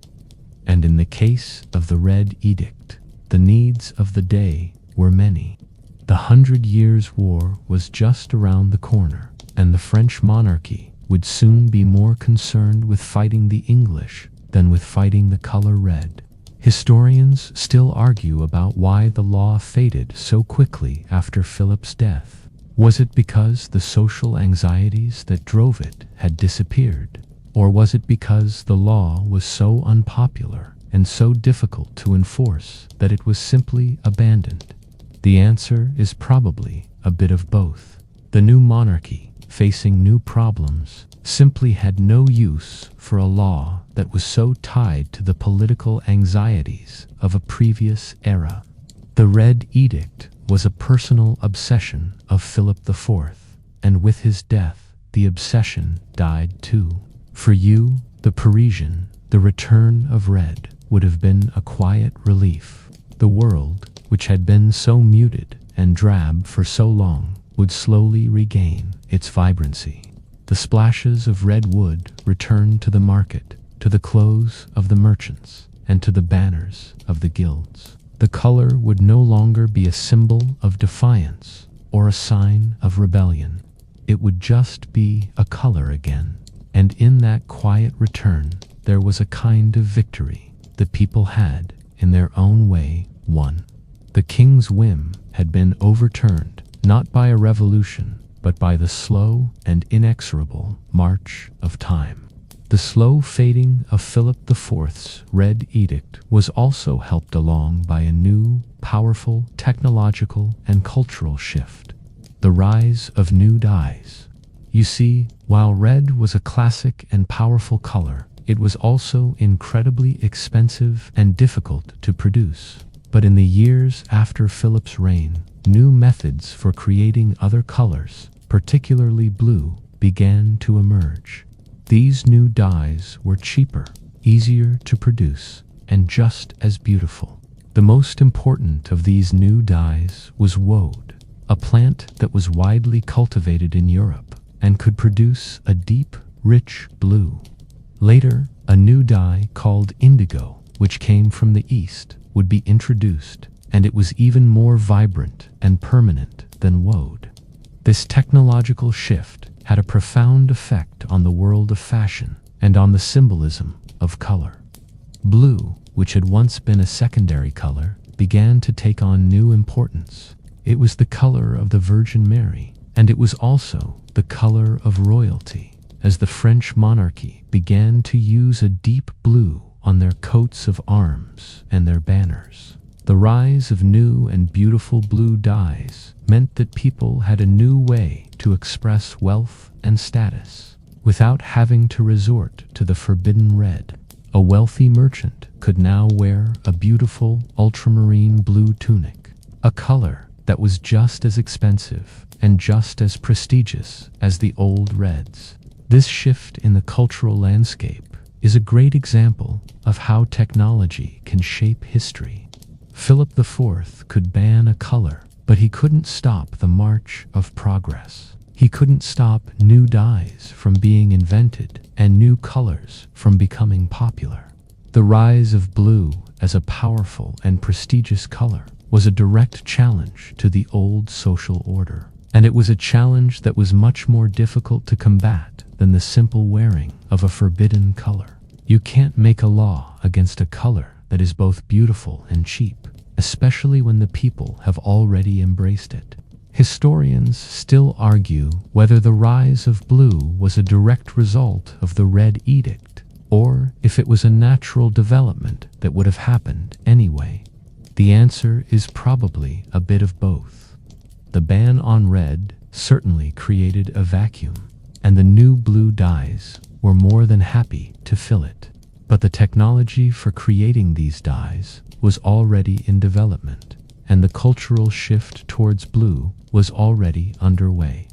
And in the case of the Red Edict, the needs of the day were many. The 100 Years' War was just around the corner, and the French monarchy would soon be more concerned with fighting the English than with fighting the color red. Historians still argue about why the law faded so quickly after Philip's death. Was it because the social anxieties that drove it had disappeared? Or was it because the law was so unpopular and so difficult to enforce that it was simply abandoned? The answer is probably a bit of both. The new monarchy, facing new problems, simply had no use for a law that was so tied to the political anxieties of a previous era. The Red Edict was a personal obsession of Philip IV, and with his death, the obsession died too. For you, the Parisian, the return of red would have been a quiet relief. The world, which had been so muted and drab for so long, would slowly regain its vibrancy. The splashes of red wood returned to the market, to the clothes of the merchants, and to the banners of the guilds. The color would no longer be a symbol of defiance or a sign of rebellion. It would just be a color again. And in that quiet return, there was a kind of victory the people had, in their own way, won. The king's whim had been overturned, not by a revolution, but by the slow and inexorable march of time. The slow fading of Philip IV's Red Edict was also helped along by a new, powerful technological and cultural shift: the rise of new dyes. You see, while red was a classic and powerful color, it was also incredibly expensive and difficult to produce. But in the years after Philip's reign, new methods for creating other colors, particularly blue, began to emerge. These new dyes were cheaper, easier to produce, and just as beautiful. The most important of these new dyes was woad, a plant that was widely cultivated in Europe and could produce a deep, rich blue. Later, a new dye called indigo, which came from the East, would be introduced, and it was even more vibrant and permanent than woad. This technological shift had a profound effect on the world of fashion and on the symbolism of color. Blue, which had once been a secondary color, began to take on new importance. It was the color of the Virgin Mary, and it was also the color of royalty, as the French monarchy began to use a deep blue on their coats of arms and their banners. The rise of new and beautiful blue dyes meant that people had a new way to express wealth and status without having to resort to the forbidden red. A wealthy merchant could now wear a beautiful ultramarine blue tunic, a color that was just as expensive and just as prestigious as the old reds. This shift in the cultural landscape is a great example of how technology can shape history. Philip IV could ban a color, but he couldn't stop the march of progress. He couldn't stop new dyes from being invented and new colors from becoming popular. The rise of blue as a powerful and prestigious color was a direct challenge to the old social order, and it was a challenge that was much more difficult to combat than the simple wearing of a forbidden color. You can't make a law against a color that is both beautiful and cheap, especially when the people have already embraced it. Historians still argue whether the rise of blue was a direct result of the Red Edict, or if it was a natural development that would have happened anyway. The answer is probably a bit of both. The ban on red certainly created a vacuum, and the new blue dyes were more than happy to fill it. But the technology for creating these dyes was already in development, and the cultural shift towards blue was already underway.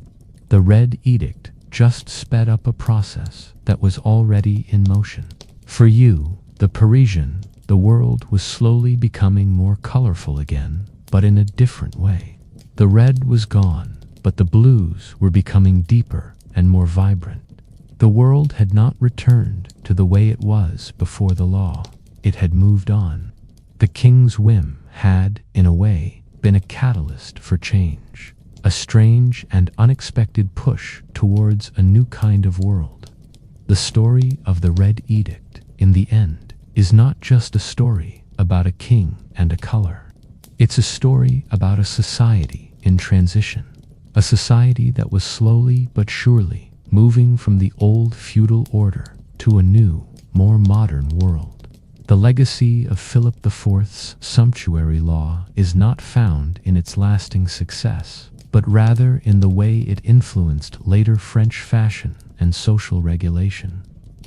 The Red Edict just sped up a process that was already in motion. For you, the Parisian, the world was slowly becoming more colorful again, but in a different way. The red was gone, but the blues were becoming deeper and more vibrant. The world had not returned to the way it was before the law. It had moved on. The king's whim had, in a way, been a catalyst for change, a strange and unexpected push towards a new kind of world. The story of the Red Edict, in the end, is not just a story about a king and a color. It's a story about a society in transition, a society that was slowly but surely moving from the old feudal order to a new, more modern world. The legacy of Philip IV's sumptuary law is not found in its lasting success, but rather in the way it influenced later French fashion and social regulation.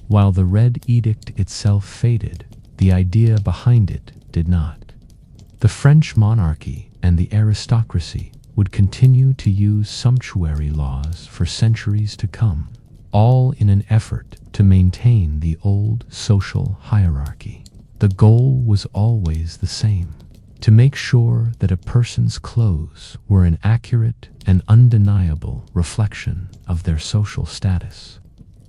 While the Red Edict itself faded, the idea behind it did not. The French monarchy and the aristocracy would continue to use sumptuary laws for centuries to come, all in an effort to maintain the old social hierarchy. The goal was always the same: to make sure that a person's clothes were an accurate and undeniable reflection of their social status.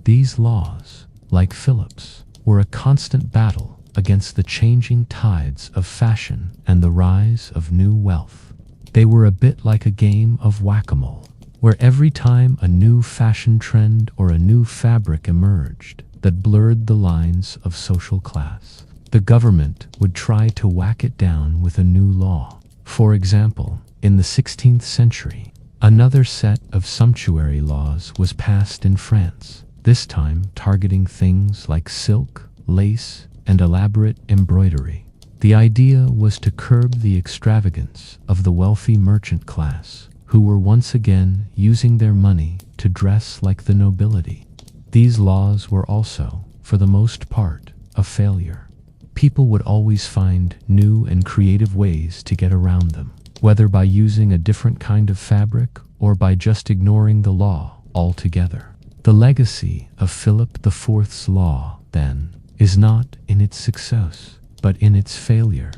These laws, like Philip's, were a constant battle against the changing tides of fashion and the rise of new wealth. They were a bit like a game of whack-a-mole, where every time a new fashion trend or a new fabric emerged that blurred the lines of social class, the government would try to whack it down with a new law. For example, in the 16th century, another set of sumptuary laws was passed in France, this time targeting things like silk, lace, and elaborate embroidery. The idea was to curb the extravagance of the wealthy merchant class, who were once again using their money to dress like the nobility. These laws were also, for the most part, a failure. People would always find new and creative ways to get around them, whether by using a different kind of fabric or by just ignoring the law altogether. The legacy of Philip IV's law, then, is not in its success, but in its failure.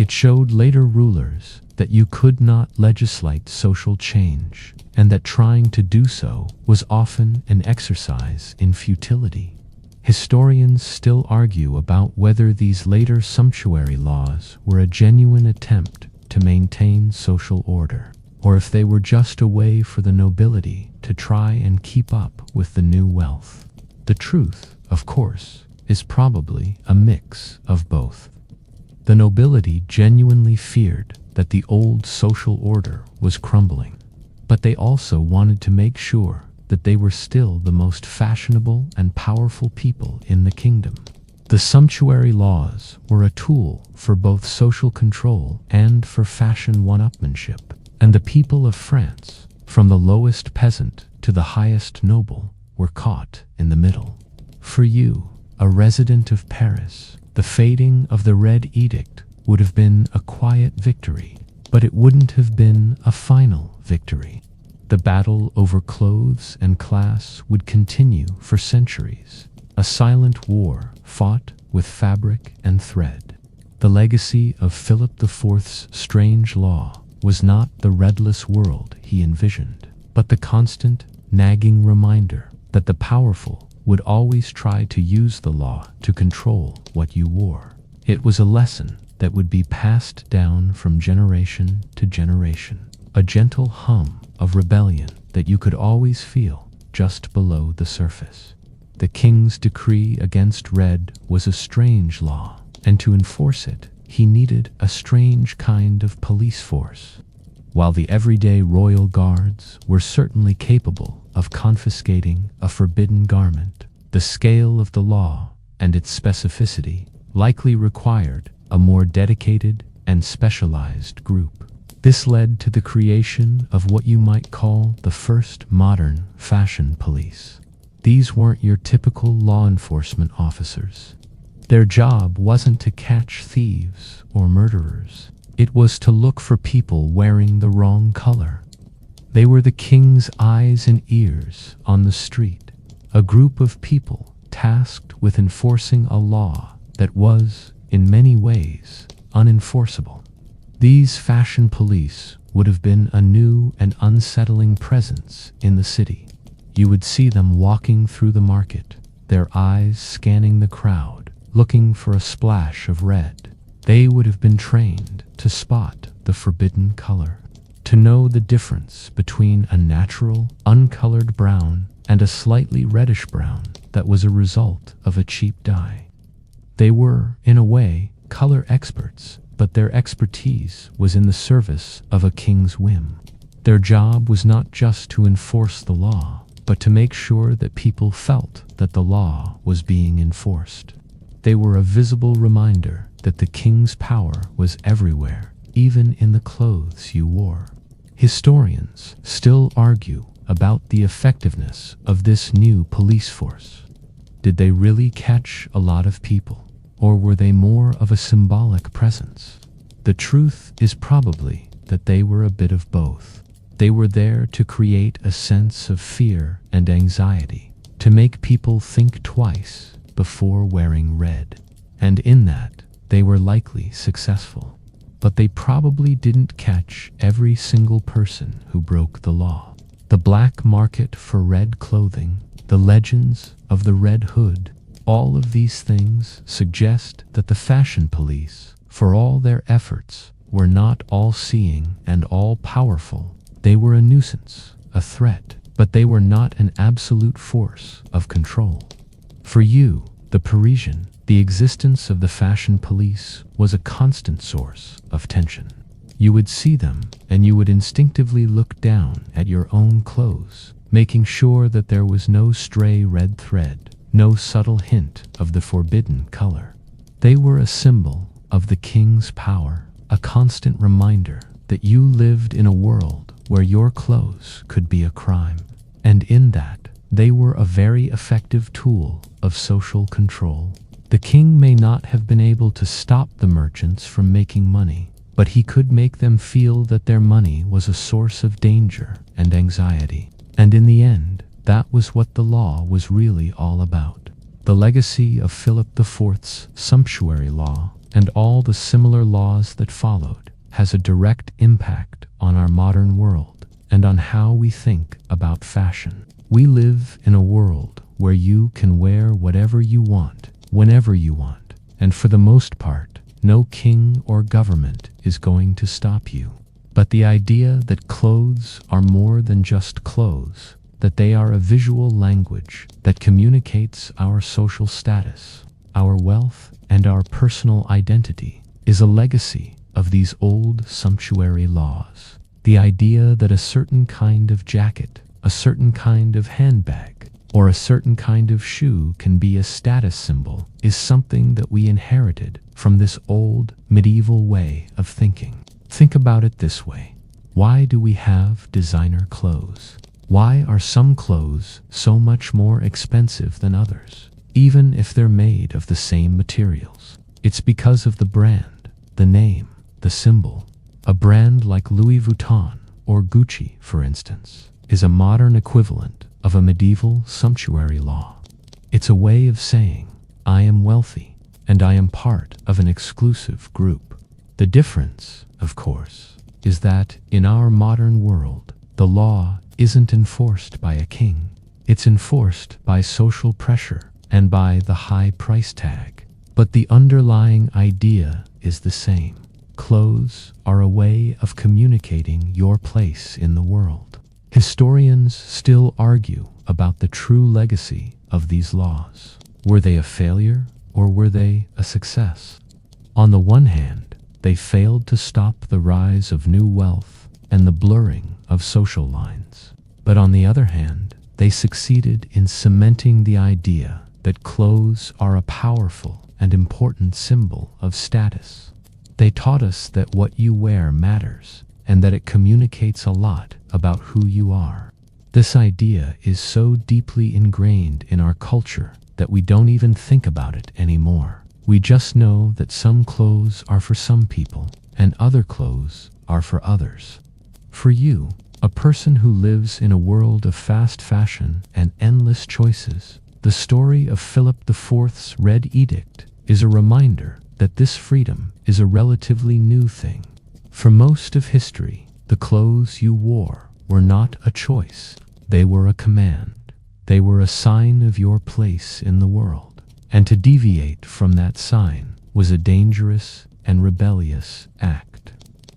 It showed later rulers that you could not legislate social change, and that trying to do so was often an exercise in futility. Historians still argue about whether these later sumptuary laws were a genuine attempt to maintain social order, or if they were just a way for the nobility to try and keep up with the new wealth. The truth, of course, is probably a mix of both. The nobility genuinely feared that the old social order was crumbling, but they also wanted to make sure that they were still the most fashionable and powerful people in the kingdom. The sumptuary laws were a tool for both social control and for fashion one-upmanship, and the people of France, from the lowest peasant to the highest noble, were caught in the middle. For you, a resident of Paris, the fading of the Red Edict would have been a quiet victory, but it wouldn't have been a final victory. The battle over clothes and class would continue for centuries, a silent war fought with fabric and thread. The legacy of Philip IV's strange law was not the redless world he envisioned, but the constant, nagging reminder that the powerful would always try to use the law to control what you wore. It was a lesson that would be passed down from generation to generation, a gentle hum of rebellion that you could always feel just below the surface. The king's decree against red was a strange law, and to enforce it, he needed a strange kind of police force. While the everyday royal guards were certainly capable of confiscating a forbidden garment, the scale of the law and its specificity likely required a more dedicated and specialized group. This led to the creation of what you might call the first modern fashion police. These weren't your typical law enforcement officers. Their job wasn't to catch thieves or murderers. It was to look for people wearing the wrong color. They were the king's eyes and ears on the street, a group of people tasked with enforcing a law that was, in many ways, unenforceable. These fashion police would have been a new and unsettling presence in the city. You would see them walking through the market, their eyes scanning the crowd, looking for a splash of red. They would have been trained to spot the forbidden color, to know the difference between a natural, uncolored brown and a slightly reddish brown that was a result of a cheap dye. They were, in a way, color experts, but their expertise was in the service of a king's whim. Their job was not just to enforce the law, but to make sure that people felt that the law was being enforced. They were a visible reminder that the king's power was everywhere, even in the clothes you wore. Historians still argue about the effectiveness of this new police force. Did they really catch a lot of people, or were they more of a symbolic presence? The truth is probably that they were a bit of both. They were there to create a sense of fear and anxiety, to make people think twice before wearing red. And in that, they were likely successful. But they probably didn't catch every single person who broke the law. The black market for red clothing, the legends of the Red Hood, all of these things suggest that the fashion police, for all their efforts, were not all-seeing and all-powerful. They were a nuisance, a threat, but they were not an absolute force of control. For you, the Parisian, the existence of the fashion police was a constant source of tension. You would see them, and you would instinctively look down at your own clothes, making sure that there was no stray red thread, no subtle hint of the forbidden color. They were a symbol of the king's power, a constant reminder that you lived in a world where your clothes could be a crime. And in that, they were a very effective tool of social control. The king may not have been able to stop the merchants from making money, but he could make them feel that their money was a source of danger and anxiety. And in the end, that was what the law was really all about. The legacy of Philip IV's sumptuary law and all the similar laws that followed, has a direct impact on our modern world and on how we think about fashion. We live in a world where you can wear whatever you want, whenever you want, and for the most part, no king or government is going to stop you. But the idea that clothes are more than just clothes, that they are a visual language that communicates our social status, our wealth, and our personal identity, is a legacy of these old sumptuary laws. The idea that a certain kind of jacket, a certain kind of handbag, or a certain kind of shoe can be a status symbol is something that we inherited from this old medieval way of thinking. Think about it this way. Why do we have designer clothes? Why are some clothes so much more expensive than others, even if they're made of the same materials? It's because of the brand, the name, the symbol. A brand like Louis Vuitton or Gucci, for instance, is a modern equivalent of a medieval sumptuary law. It's a way of saying, I am wealthy and I am part of an exclusive group. The difference, of course, is that in our modern world, the law isn't enforced by a king. It's enforced by social pressure and by the high price tag. But the underlying idea is the same. Clothes are a way of communicating your place in the world. Historians still argue about the true legacy of these laws. Were they a failure or were they a success? On the one hand, they failed to stop the rise of new wealth and the blurring of social lines. But on the other hand, they succeeded in cementing the idea that clothes are a powerful and important symbol of status. They taught us that what you wear matters and that it communicates a lot about who you are. This idea is so deeply ingrained in our culture that we don't even think about it anymore. We just know that some clothes are for some people and other clothes are for others. For you, a person who lives in a world of fast fashion and endless choices, the story of Philip IV's Red Edict is a reminder that this freedom is a relatively new thing. For most of history, the clothes you wore were not a choice. They were a command. They were a sign of your place in the world. And to deviate from that sign was a dangerous and rebellious act.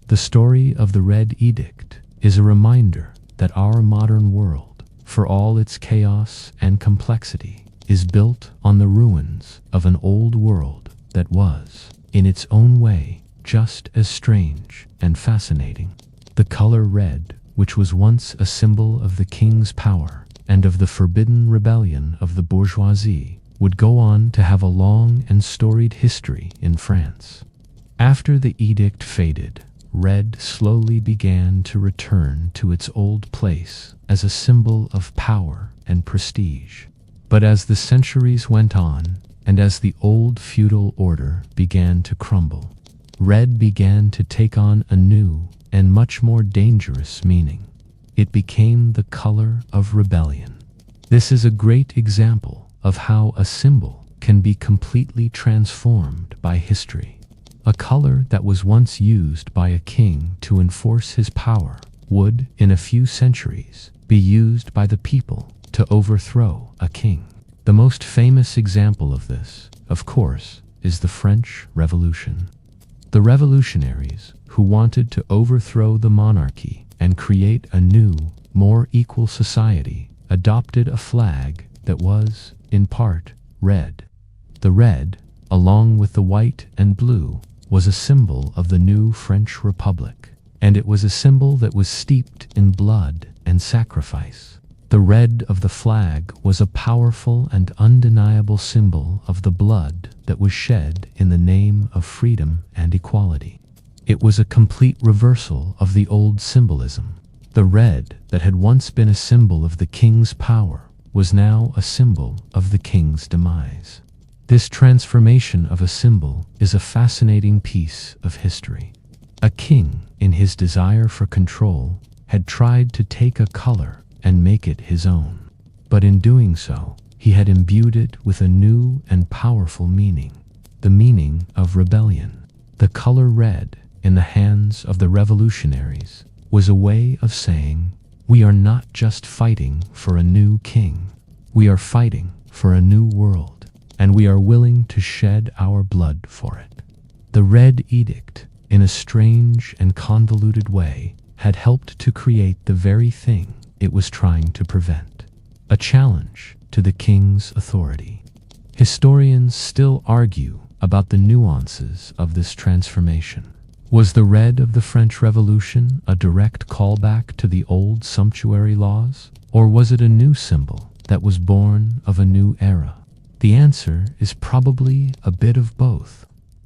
The story of the Red Edict is a reminder that our modern world, for all its chaos and complexity, is built on the ruins of an old world that was, in its own way, just as strange and fascinating. The color red, which was once a symbol of the king's power and of the forbidden rebellion of the bourgeoisie, would go on to have a long and storied history in France. After the edict faded, red slowly began to return to its old place as a symbol of power and prestige. But as the centuries went on, and as the old feudal order began to crumble, red began to take on a new and much more dangerous meaning. It became the color of rebellion. This is a great example of how a symbol can be completely transformed by history. A color that was once used by a king to enforce his power would, in a few centuries, be used by the people to overthrow a king. The most famous example of this, of course, is the French Revolution. The revolutionaries, who wanted to overthrow the monarchy and create a new, more equal society, adopted a flag that was, in part, red. The red, along with the white and blue, was a symbol of the new French Republic, and it was a symbol that was steeped in blood and sacrifice. The red of the flag was a powerful and undeniable symbol of the blood that was shed in the name of freedom and equality. It was a complete reversal of the old symbolism. The red that had once been a symbol of the king's power was now a symbol of the king's demise. This transformation of a symbol is a fascinating piece of history. A king, in his desire for control, had tried to take a color and make it his own. But in doing so, he had imbued it with a new and powerful meaning. the meaning of rebellion. The color red in the hands of the revolutionaries was a way of saying, we are not just fighting for a new king, we are fighting for a new world, and we are willing to shed our blood for it. The Red Edict, in a strange and convoluted way, had helped to create the very thing it was trying to prevent, a challenge to the king's authority. Historians still argue about the nuances of this transformation. Was the red of the French Revolution a direct callback to the old sumptuary laws, or was it a new symbol that was born of a new era? The answer is probably a bit of both.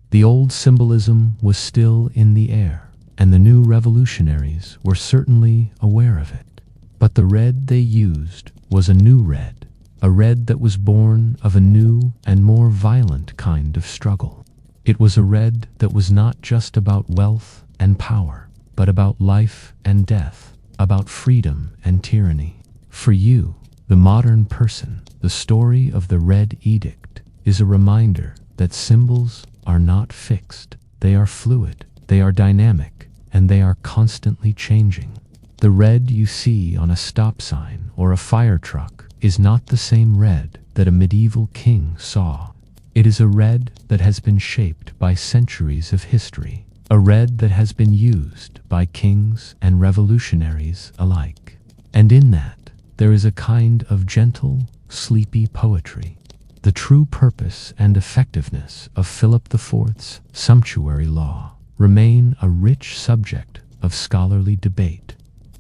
The old symbolism was still in the air, and the new revolutionaries were certainly aware of it. But the red they used was a new red, a red that was born of a new and more violent kind of struggle. It was a red that was not just about wealth and power, but about life and death, about freedom and tyranny. For you, the modern person, the story of the Red Edict is a reminder that symbols are not fixed. They are fluid, they are dynamic, and they are constantly changing. The red you see on a stop sign or a fire truck is not the same red that a medieval king saw. It is a red that has been shaped by centuries of history, a red that has been used by kings and revolutionaries alike. And in that, there is a kind of gentle, sleepy poetry. The true purpose and effectiveness of Philip IV's sumptuary law remain a rich subject of scholarly debate.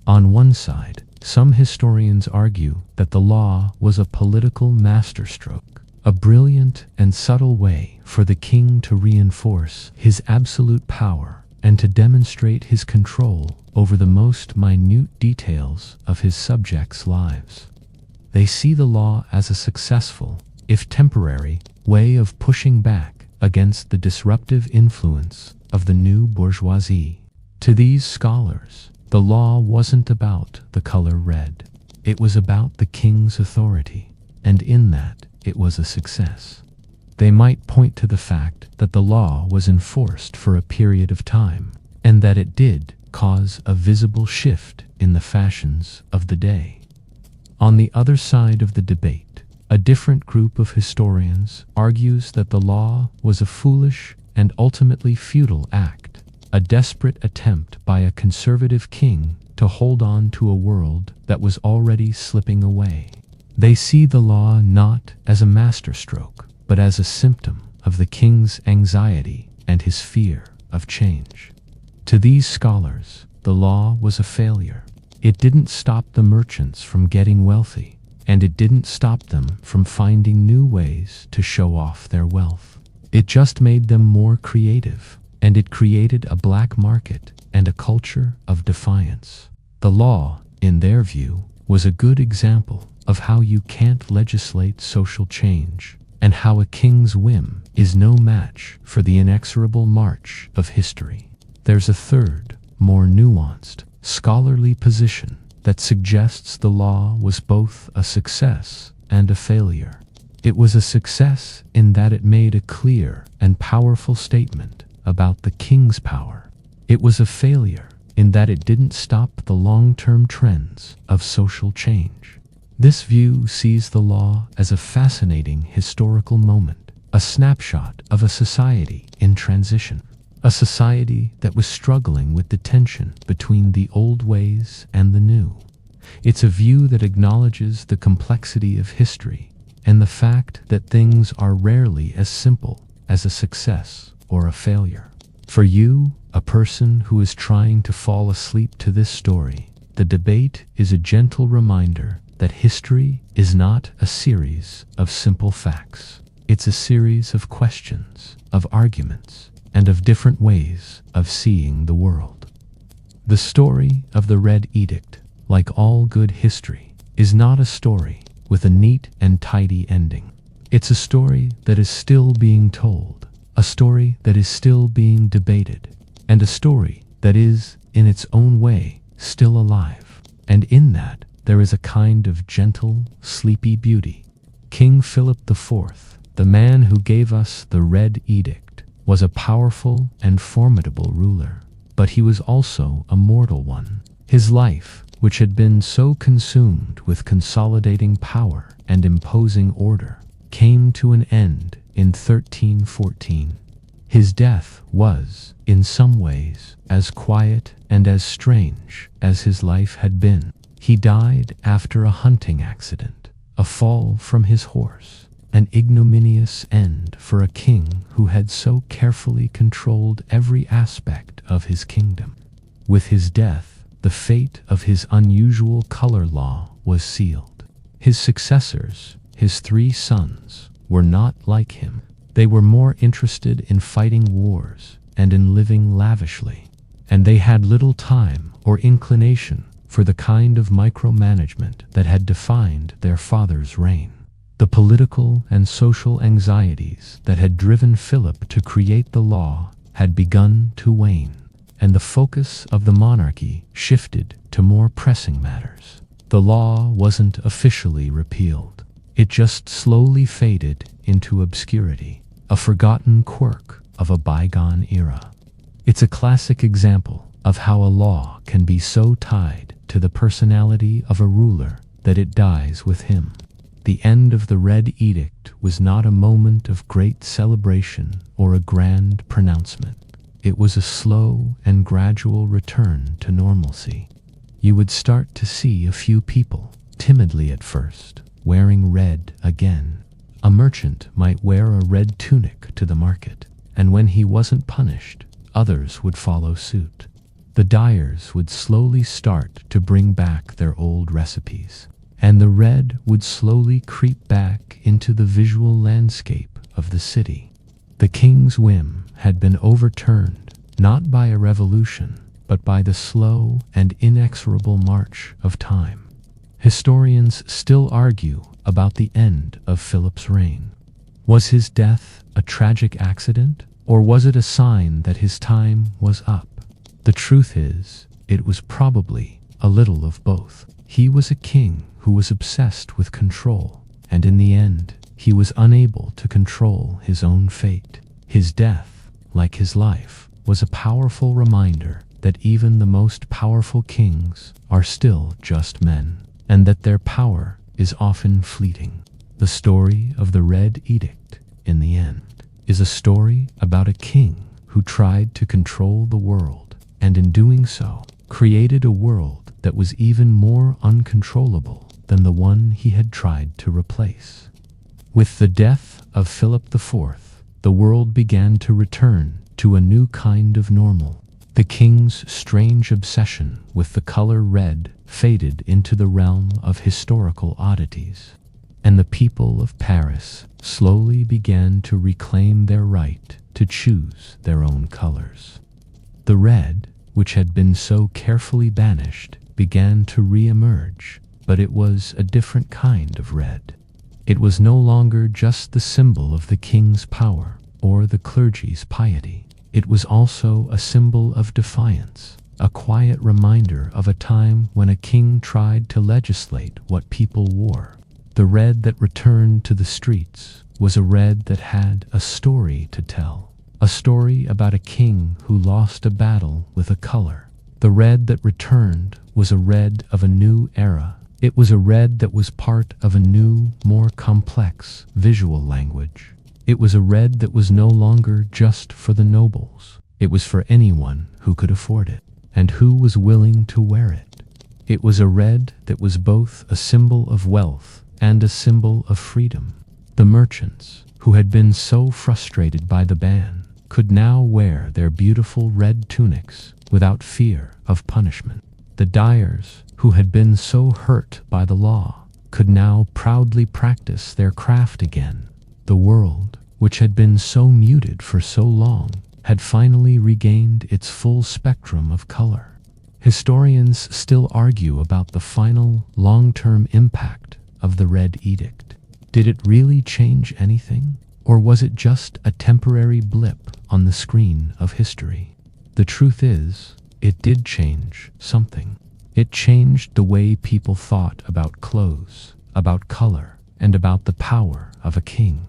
On one side, some historians argue that the law was a political masterstroke, a brilliant and subtle way for the king to reinforce his absolute power and to demonstrate his control over the most minute details of his subjects' lives. They see the law as a successful, if temporary, way of pushing back against the disruptive influence of the new bourgeoisie. To these scholars, the law wasn't about the color red. It was about the king's authority, and in that, it was a success. They might point to the fact that the law was enforced for a period of time, and that it did cause a visible shift in the fashions of the day. On the other side of the debate, a different group of historians argues that the law was a foolish and ultimately futile act, a desperate attempt by a conservative king to hold on to a world that was already slipping away. They see the law not as a masterstroke, but as a symptom of the king's anxiety and his fear of change. To these scholars, the law was a failure. It didn't stop the merchants from getting wealthy, and it didn't stop them from finding new ways to show off their wealth. It just made them more creative, and it created a black market and a culture of defiance. The law, in their view, was a good example of how you can't legislate social change, and how a king's whim is no match for the inexorable march of history. There's a third, more nuanced, scholarly position that suggests the law was both a success and a failure. It was a success in that it made a clear and powerful statement about the king's power. It was a failure in that it didn't stop the long-term trends of social change. This view sees the law as a fascinating historical moment, a snapshot of a society in transition, a society that was struggling with the tension between the old ways and the new. It's a view that acknowledges the complexity of history and the fact that things are rarely as simple as a success or a failure. For you, a person who is trying to fall asleep to this story, the debate is a gentle reminder that history is not a series of simple facts. It's a series of questions, of arguments, and of different ways of seeing the world. The story of the Red Edict, like all good history, is not a story with a neat and tidy ending. It's a story that is still being told, a story that is still being debated, and a story that is, in its own way, still alive. And in that, there is a kind of gentle, sleepy beauty. King Philip IV, The man who gave us the Red Edict was a powerful and formidable ruler, but he was also a mortal one. His life, which had been so consumed with consolidating power and imposing order, came to an end in 1314. His death was, in some ways, as quiet and as strange as his life had been. He died after a hunting accident, a fall from his horse, an ignominious end for a king who had so carefully controlled every aspect of his kingdom. With his death, the fate of his unusual color law was sealed. His successors, his 3 sons, were not like him. They were more interested in fighting wars and in living lavishly, and they had little time or inclination for the kind of micromanagement that had defined their father's reign. The political and social anxieties that had driven Philip to create the law had begun to wane, and the focus of the monarchy shifted to more pressing matters. The law wasn't officially repealed. It just slowly faded into obscurity, a forgotten quirk of a bygone era. It's a classic example of how a law can be so tied to the personality of a ruler that it dies with him. The end of the Red Edict was not a moment of great celebration or a grand pronouncement. It was a slow and gradual return to normalcy. You would start to see a few people, timidly at first, wearing red again. A merchant might wear a red tunic to the market, and when he wasn't punished, others would follow suit. The dyers would slowly start to bring back their old recipes, and the red would slowly creep back into the visual landscape of the city. The king's whim had been overturned, not by a revolution, but by the slow and inexorable march of time. Historians still argue about the end of Philip's reign. Was his death a tragic accident, or was it a sign that his time was up? The truth is, it was probably a little of both. He was a king who was obsessed with control, and in the end, he was unable to control his own fate. His death, like his life, was a powerful reminder that even the most powerful kings are still just men, and that their power is often fleeting. The story of the Red Edict, in the end, is a story about a king who tried to control the world, and in doing so, created a world that was even more uncontrollable than the one he had tried to replace. With the death of Philip IV, the world began to return to a new kind of normal. The king's strange obsession with the color red faded into the realm of historical oddities, and the people of Paris slowly began to reclaim their right to choose their own colors. The red, which had been so carefully banished, began to re-emerge, but it was a different kind of red. It was no longer just the symbol of the king's power or the clergy's piety. It was also a symbol of defiance, a quiet reminder of a time when a king tried to legislate what people wore. The red that returned to the streets was a red that had a story to tell, a story about a king who lost a battle with a color. The red that returned was a red of a new era. It was a red that was part of a new, more complex visual language. It was a red that was no longer just for the nobles. It was for anyone who could afford it, and who was willing to wear it. It was a red that was both a symbol of wealth and a symbol of freedom. The merchants, who had been so frustrated by the ban, could now wear their beautiful red tunics without fear of punishment. The dyers, who had been so hurt by the law, could now proudly practice their craft again. The world, which had been so muted for so long, had finally regained its full spectrum of color. Historians still argue about the final, long-term impact of the Red Edict. Did it really change anything? Or was it just a temporary blip on the screen of history? The truth is, it did change something. It changed the way people thought about clothes, about color, and about the power of a king.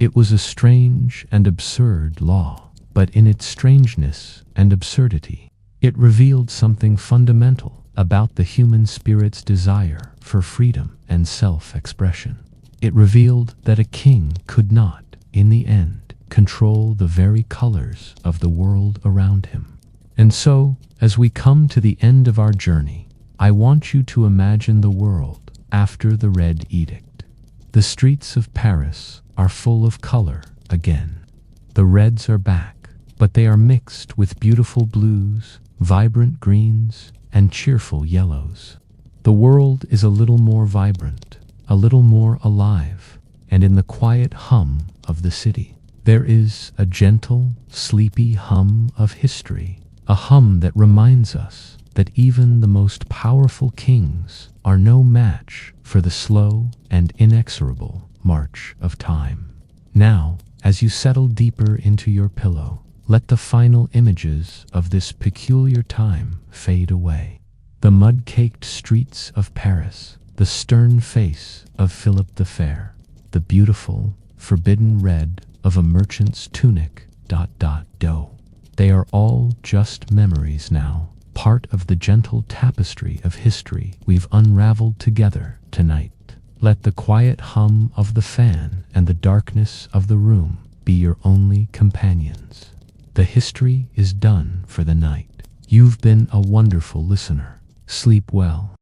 It was a strange and absurd law, but in its strangeness and absurdity, it revealed something fundamental about the human spirit's desire for freedom and self-expression. It revealed that a king could not, in the end, control the very colors of the world around him. And so, as we come to the end of our journey, I want you to imagine the world after the Red Edict. The streets of Paris are full of color again. The reds are back, but they are mixed with beautiful blues, vibrant greens, and cheerful yellows. The world is a little more vibrant, a little more alive, and in the quiet hum of the city, there is a gentle, sleepy hum of history, a hum that reminds us that even the most powerful kings are no match for the slow and inexorable march of time. Now, as you settle deeper into your pillow, let the final images of this peculiar time fade away. The mud-caked streets of Paris, the stern face of Philip the Fair, the beautiful, forbidden red of a merchant's tunic, dough. They are all just memories now, part of the gentle tapestry of history we've unraveled together tonight. Let the quiet hum of the fan and the darkness of the room be your only companions. The history is done for the night. You've been a wonderful listener. Sleep well.